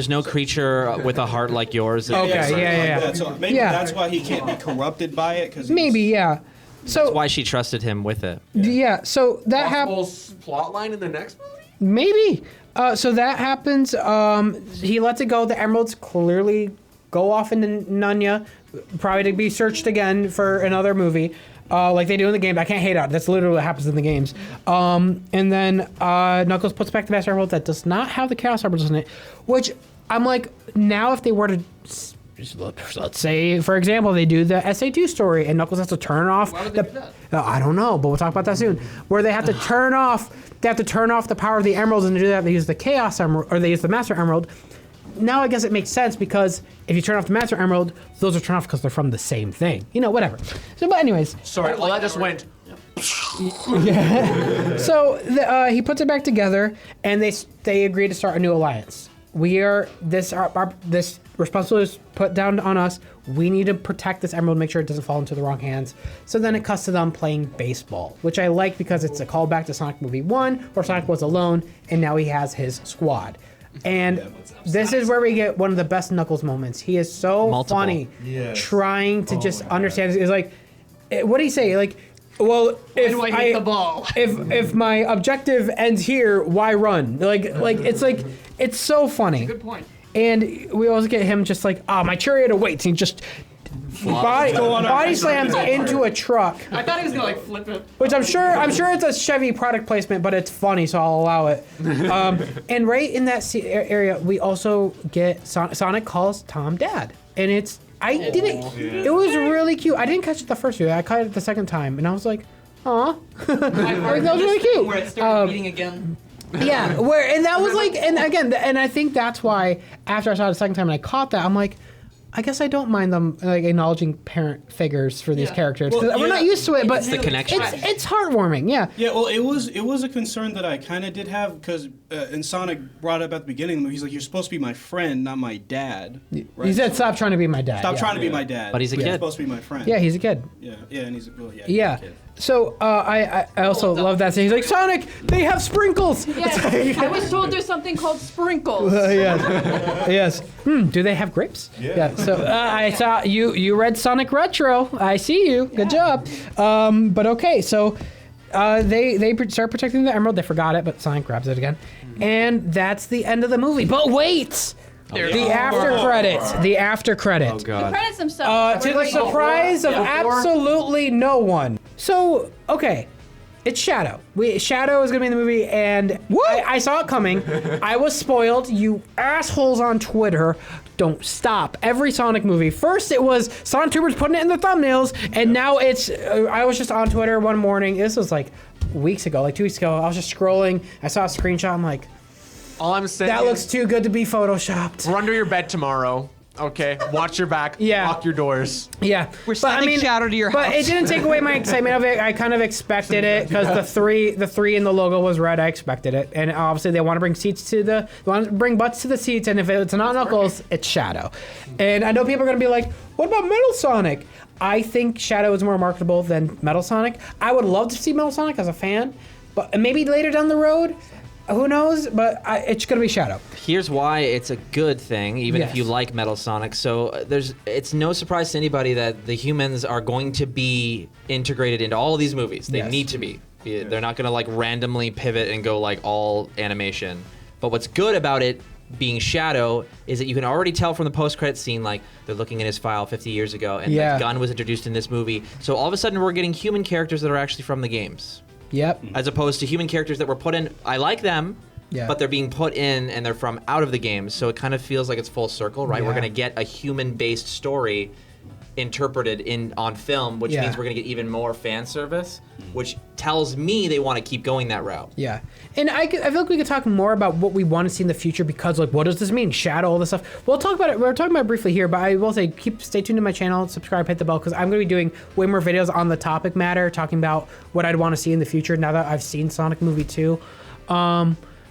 no creature with a heart like yours. Okay, yeah. That. So maybe that's why he can't be corrupted by it. Cause Maybe, yeah. So That's why she trusted him with it. yeah, so that happens. Possible plot line in the next movie? Maybe. So that happens. He lets it go. The emeralds clearly go off into Nunya, probably to be searched again for another movie, like they do in the game. I can't hate on it. That's literally what happens in the games. And then Knuckles puts back the Master Emerald that does not have the Chaos Emeralds in it, which I'm like, now if they were to let's say, for example, they do the SA2 story, and Knuckles has to turn off. Why would they do that? I don't know, but we'll talk about that soon. Where they have to turn off. They have to turn off the power of the emeralds, and to do that, they use the Chaos Emerald, or they use the Master Emerald. Now I guess it makes sense because if you turn off the Master Emerald, those are turned off because they're from the same thing. Whatever. So, but anyways. Sorry, all that just went. So he puts it back together, and they agree to start a new alliance. This responsibility is put down on us. We need to protect this emerald, make sure it doesn't fall into the wrong hands. So then it cuts to them playing baseball, which I like because it's a callback to Sonic Movie 1, where Sonic was alone, and now he has his squad. And this is where we get one of the best Knuckles moments. He is so funny, trying to just understand. It's like, what do you say? Like, well, if I hit the ball, if my objective ends here, why run? It's so funny. Good point. And we always get him just like, my chariot awaits. And he just body slams into a truck. I thought he was gonna flip it. Which I'm sure it's a Chevy product placement, but it's funny, so I'll allow it. And right in that area, we also get Sonic calls Tom Dad, and it was really cute. I didn't catch it the first time. I caught it the second time, and I was like, aw. That was really cute. Where it started beating again. Yeah, and I think that's why after I saw it the second time and I caught that, I'm like, I guess I don't mind them acknowledging parent figures for these characters. Well, we're not used to it, but it's the connection. It's heartwarming. Yeah. Yeah. Well, it was a concern that I kind of did have because and Sonic brought up at the beginning. He's like, "You're supposed to be my friend, not my dad." Right? He said, "Stop trying to be my dad." Stop trying to be my dad. But he's a You're kid. supposed to be my friend. Yeah, he's a kid. Yeah. And he's he's Yeah. a kid. So I also love that scene. He's like, Sonic, they have sprinkles. Yes, I was told there's something called sprinkles. Yes. Do they have grapes? Yeah. So I saw you read Sonic Retro. I see you. Good job. But okay. So they start protecting the emerald. They forgot it, but Sonic grabs it again, and that's the end of the movie. But wait. The after credits. The after credits. Oh The god. credits themselves. To the surprise of absolutely no one. So, okay. It's Shadow. Shadow is going to be in the movie, and I saw it coming. I was spoiled. You assholes on Twitter don't stop. Every Sonic movie. First, it was Sonic Troopers putting it in the thumbnails, and now it's... I was just on Twitter one morning. This was like weeks ago, like 2 weeks ago. I was just scrolling. I saw a screenshot. I'm like... All I'm saying That looks too good to be photoshopped. We're under your bed tomorrow. Okay, watch your back. Yeah. Lock your doors. Yeah, We're sending Shadow to your house. But it didn't take away my excitement of it. I kind of expected it because the three in the logo was red. I expected it, and obviously they want to bring butts to the seats. And if it's not Knuckles, it's Shadow. And I know people are gonna be like, "What about Metal Sonic?" I think Shadow is more marketable than Metal Sonic. I would love to see Metal Sonic as a fan, but maybe later down the road. Who knows? But it's going to be Shadow. Here's why it's a good thing, even if you Yes. like Metal Sonic. So it's no surprise to anybody that the humans are going to be integrated into all of these movies. They Yes. need to be. They're not going to randomly pivot and go all animation. But what's good about it being Shadow is that you can already tell from the post-credit scene, they're looking in his file 50 years ago, and the gun was introduced in this movie. So all of a sudden, we're getting human characters that are actually from the games. Yep. As opposed to human characters that were put in. I like them, but they're being put in and they're from out of the games. So it kind of feels like it's full circle, right? Yeah. We're going to get a human-based story interpreted on film, which means we're going to get even more fan service, which tells me they want to keep going that route. Yeah. And I feel like we could talk more about what we want to see in the future because, what does this mean? Shadow, all this stuff. We'll talk about it. We're talking about it briefly here, but I will say, stay tuned to my channel, subscribe, hit the bell, because I'm going to be doing way more videos on the topic matter, talking about what I'd want to see in the future now that I've seen Sonic Movie 2.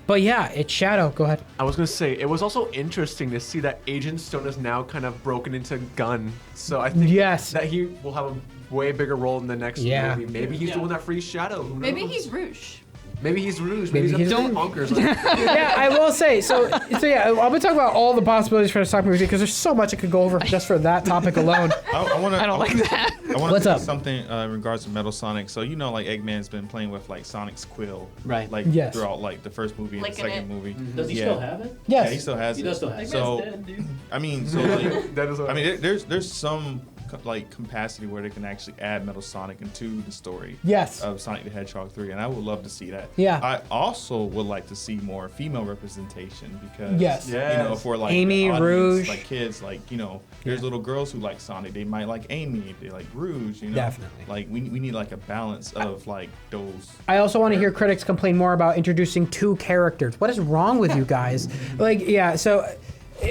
But yeah, it's Shadow. Go ahead. I was gonna say it was also interesting to see that Agent Stone is now kind of broken into Gun. So I think that he will have a way bigger role in the next movie. Maybe he's the one that frees Shadow. Who knows? Maybe he's Rouge. Maybe he's Rouge. Maybe he's bonkers. Yeah, I will say. So yeah, I'll be talking about all the possibilities for the Sonic movie because there's so much I could go over just for that topic alone. I don't like that. I want What's to up? say something in regards to Metal Sonic. So Eggman's been playing with Sonic's quill, right? Yes. Throughout the first movie and the second movie. Does he still have it? Yes. Yeah, he still has it. He does still have it. So Eggman's dead, dude. I mean, there's some capacity where they can actually add Metal Sonic into the story. Yes. Of Sonic the Hedgehog 3, and I would love to see that. Yeah. I also would like to see more female representation because Yes. you know, for like Amy, the audience, Rouge. like kids, like, you know, there's little girls who like Sonic. They might like Amy. They like Rouge. You know, Definitely. Like we need like a balance of like those. I also want to hear critics complain more about introducing 2 characters. What is wrong with you guys? Like, yeah, so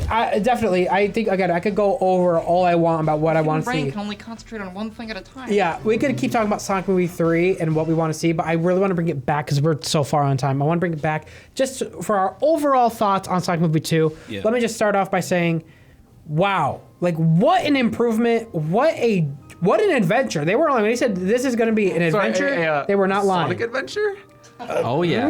I think, again, I could go over all I want about what I want to brain see. can only concentrate on one thing at a time. Yeah, we could keep talking about Sonic Movie 3 and what we want to see, but I really want to bring it back because we're so far on time. I want to bring it back just for our overall thoughts on Sonic Movie 2. Yeah. Let me just start off by saying, wow, like what an improvement, what an adventure. They were lying. When they said this is going to be an adventure, they were not lying. Sonic Adventure? Oh yeah.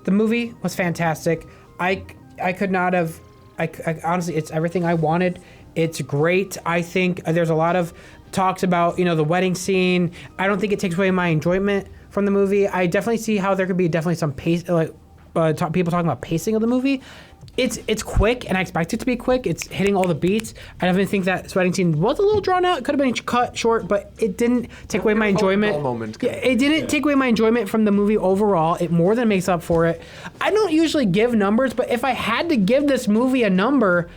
The movie was fantastic. I could not have. I honestly, it's everything I wanted. It's great. I think there's a lot of talks about, you know, the wedding scene. I don't think it takes away my enjoyment from the movie. I definitely see how there could be definitely some pace, like people talking about pacing of the movie. It's quick, and I expect it to be quick. It's hitting all the beats. I definitely think that wedding scene was a little drawn out. It could have been cut short, but it didn't take away my enjoyment. Yeah, it didn't take away my enjoyment from the movie overall. It more than makes up for it. I don't usually give numbers, but if I had to give this movie a number,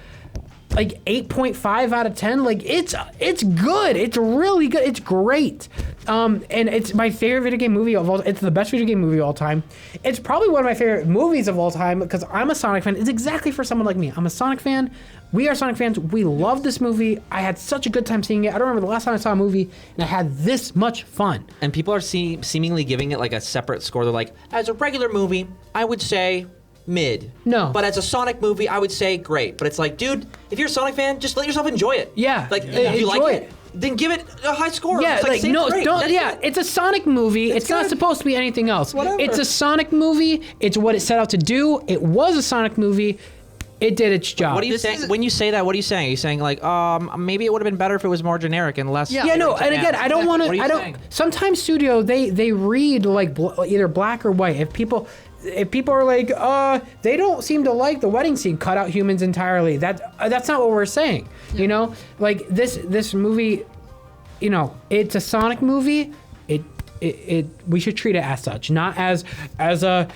like 8.5 out of 10, like it's good. It's really good. It's great. And it's my favorite video game movie of all. It's the best video game movie of all time. It's probably one of my favorite movies of all time because I'm a Sonic fan. It's exactly for someone like me. I'm a Sonic fan. We are Sonic fans. We love this movie. I had such a good time seeing it. I don't remember the last time I saw a movie and I had this much fun. And people are seemingly giving it like a separate score. They're like, as a regular movie, I would say mid. No. But as a Sonic movie, I would say great. But it's like, dude, if you're a Sonic fan, just let yourself enjoy it. Yeah. Like, if you enjoy like it, then give it a high score. Yeah, It's like say no, great. don't. That's Yeah, it. it's a Sonic movie. It's not good. supposed to be anything else. Whatever. It's a Sonic movie. It's what it set out to do. It was a Sonic movie. It did its job. What are you saying? When you say that, what are you saying? Are you saying like, maybe it would have been better if it was more generic and less? Yeah, no, and again, I don't want to. What are you I don't. saying? Sometimes studio they read like either black or white. If people are like, they don't seem to like the wedding scene, cut out humans entirely. That's not what we're saying. Yeah. You know, like this movie, you know, it's a Sonic movie. We should treat it as such, not as a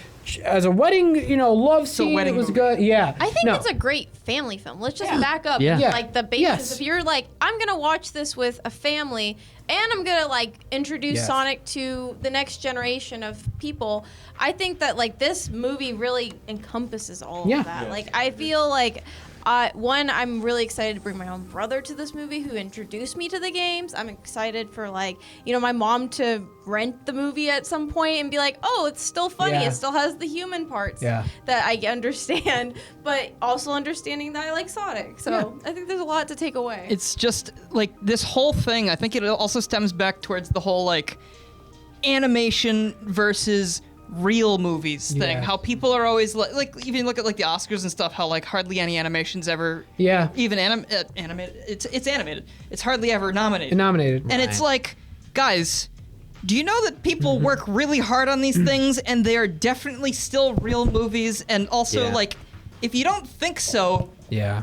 wedding, you know, love scene. It was good. Yeah. I think it's a great family film. Let's just back up. Yeah. Like the basis. Yes. If you're like, I'm gonna watch this with a family and I'm gonna like introduce Sonic to the next generation of people, I think that like this movie really encompasses all of that. Yes. Like I feel like one, I'm really excited to bring my own brother to this movie who introduced me to the games. I'm excited for like, you know, my mom to rent the movie at some point and be like, oh, it's still funny. Yeah. It still has the human parts Yeah. that I understand, but also understanding that I like Sonic. So I think there's a lot to take away. It's just like this whole thing. I think it also stems back towards the whole like animation versus real movies thing. Yeah. How people are always like even look at like the Oscars and stuff. How like hardly any animations ever. Yeah. Even animated. It's animated. It's hardly ever nominated. And it's like, guys, do you know that people work really hard on these things and they are definitely still real movies? And also like, if you don't think so,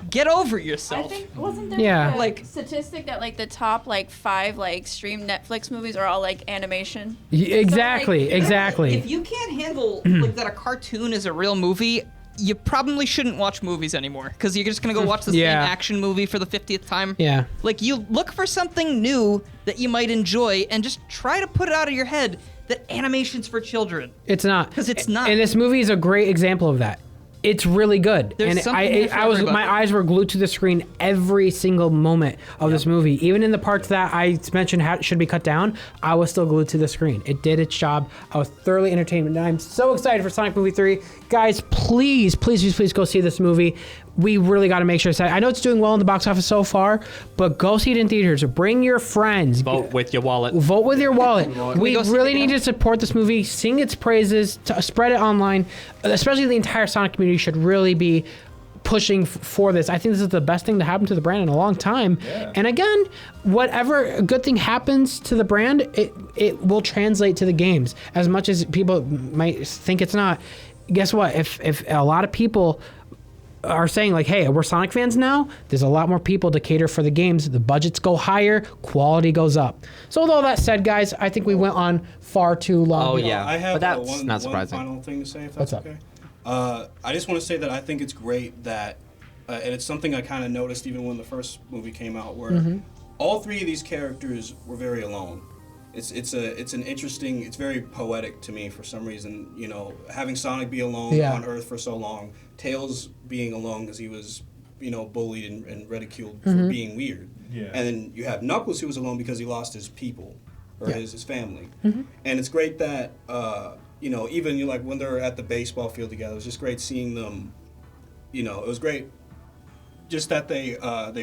get over yourself. I think wasn't there Yeah. like a statistic that like the top like 5 like streamed Netflix movies are all like animation? Exactly. So, like, exactly. If you can't handle like that a cartoon is a real movie, you probably shouldn't watch movies anymore because you're just gonna go watch the same action movie for the 50th time. Yeah. Like you look for something new that you might enjoy and just try to put it out of your head that animation's for children. It's not. 'Cause it's not. And this movie is a great example of that. It's really good. There's And something here for everybody. my eyes were glued to the screen every single moment of this movie. Even in the parts that I mentioned should be cut down, I was still glued to the screen. It did its job. I was thoroughly entertained. And I'm so excited for Sonic Movie 3. Guys, please go see this movie. We really got to make sure it's. I know it's doing well in the box office so far, but go see it in theaters. Bring your friends. Vote with your wallet. Vote with your wallet. We go see really it need now? to support this movie, sing its praises, spread it online. Especially the entire Sonic community should really be pushing for this. I think this is the best thing to happen to the brand in a long time. Yeah. And again, whatever good thing happens to the brand, it will translate to the games. As much as people might think it's not. Guess what? If a lot of people are saying like, hey, we're Sonic fans now. There's a lot more people to cater for the games. The budgets go higher, quality goes up. So with all that said, guys, I think we went on far too long. Oh yeah, I have but that's one, not surprising. one final thing to say, if that's okay. I just want to say that I think it's great that, and it's something I kind of noticed even when the first movie came out, where all three of these characters were very alone. It's an interesting, it's very poetic to me for some reason. You know, having Sonic be alone on Earth for so long, Tails being alone because he was, you know, bullied and ridiculed for being weird. Yeah. And then you have Knuckles, who was alone because he lost his people or his family. And it's great that you know, even you like when they're at the baseball field together, it was just great seeing them. You know, it was great. Just that they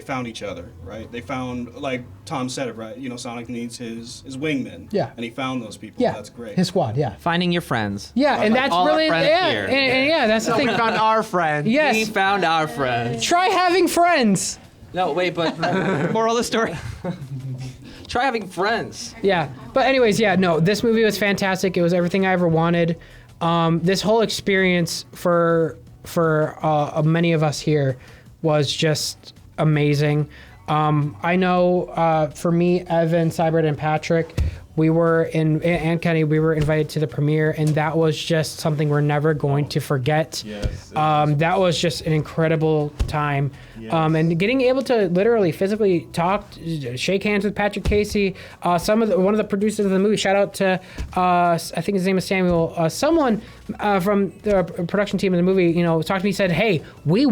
found each other, right? They found, like Tom said it, right? You know, Sonic needs his wingmen. Yeah. And he found those people. Yeah. That's great. His squad, yeah. Finding your friends. Yeah, and that's really, and that's the thing. We found our friend. Yes. We found our friends. Try having friends. No, wait, but Moral of the story. try having friends. Yeah, but anyways, yeah, no, this movie was fantastic. It was everything I ever wanted. This whole experience for many of us here was just amazing. I know for me, Evan, Cybert, and Patrick, and Kenny, we were invited to the premiere, and that was just something we're never going to forget. Yes. That was just an incredible time. Yes. And getting able to literally physically talk, shake hands with Patrick Casey, one of the producers of the movie, shout out to, I think his name is Samuel, someone from the production team of the movie, you know, talked to me, said, hey, we're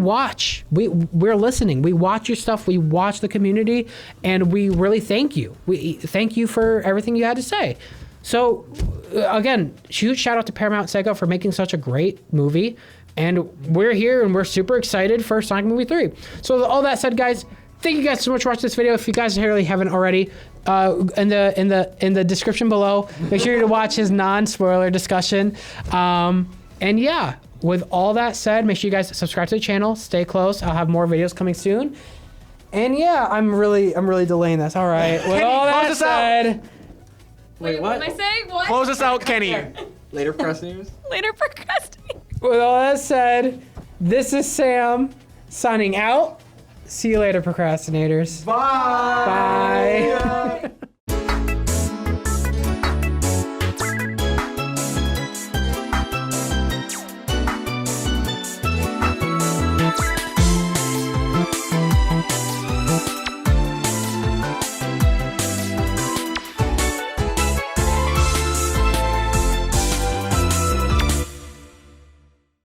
listening. We watch your stuff. We watch the community, and we really thank you. We thank you for everything you had to say. So again, huge shout out to Paramount Sega for making such a great movie. And we're here and we're super excited for Sonic Movie 3. So all that said, guys, thank you guys so much for watching this video. If you guys really haven't already, in the description below, make sure to watch his non-spoiler discussion. And yeah, with all that said, make sure you guys subscribe to the channel, stay close. I'll have more videos coming soon. And yeah, I'm really delaying this. All right. With all that said, wait, what did I say? What? Close us out, Kenny. Later procrastinators. Later procrastinators. With all that said, this is Sam signing out. See you later, procrastinators. Bye. Bye.